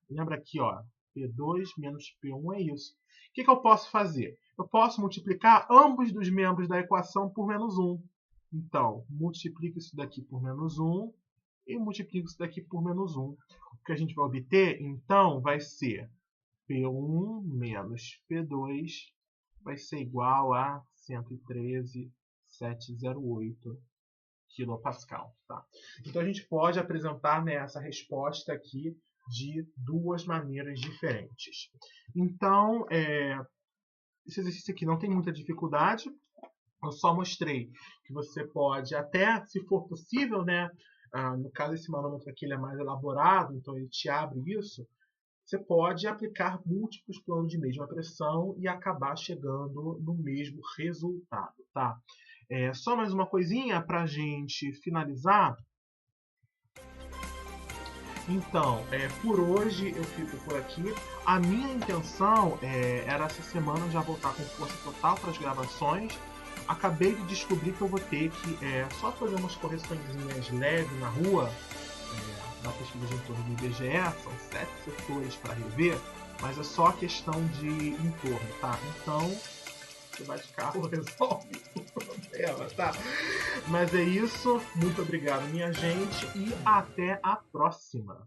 lembra aqui, ó, P2 menos P1 é isso. O que eu posso fazer? Eu posso multiplicar ambos dos membros da equação por menos 1. Então, multiplico isso daqui por menos 1 e multiplico isso daqui por menos 1. O que a gente vai obter, então, vai ser P1 menos P2 vai ser igual a 113,708 kPa. Tá? Então, a gente pode apresentar, né, essa resposta aqui de duas maneiras diferentes. Então, esse exercício aqui não tem muita dificuldade. Eu só mostrei que você pode, até se for possível, né, no caso esse manômetro aqui ele é mais elaborado, então ele te abre isso, você pode aplicar múltiplos planos de mesma pressão e acabar chegando no mesmo resultado, tá? Só mais uma coisinha para a gente finalizar. Então, por hoje eu fico por aqui. A minha intenção era essa semana já voltar com força total para as gravações. Acabei de descobrir que eu vou ter que só fazer umas correçõezinhas leves na rua, na pesquisa de entorno do IBGE. São 7 setores para rever, mas é só questão de entorno, tá? Então, você vai de carro, resolve o problema, tá? Mas é isso. Muito obrigado, minha gente, e até a próxima.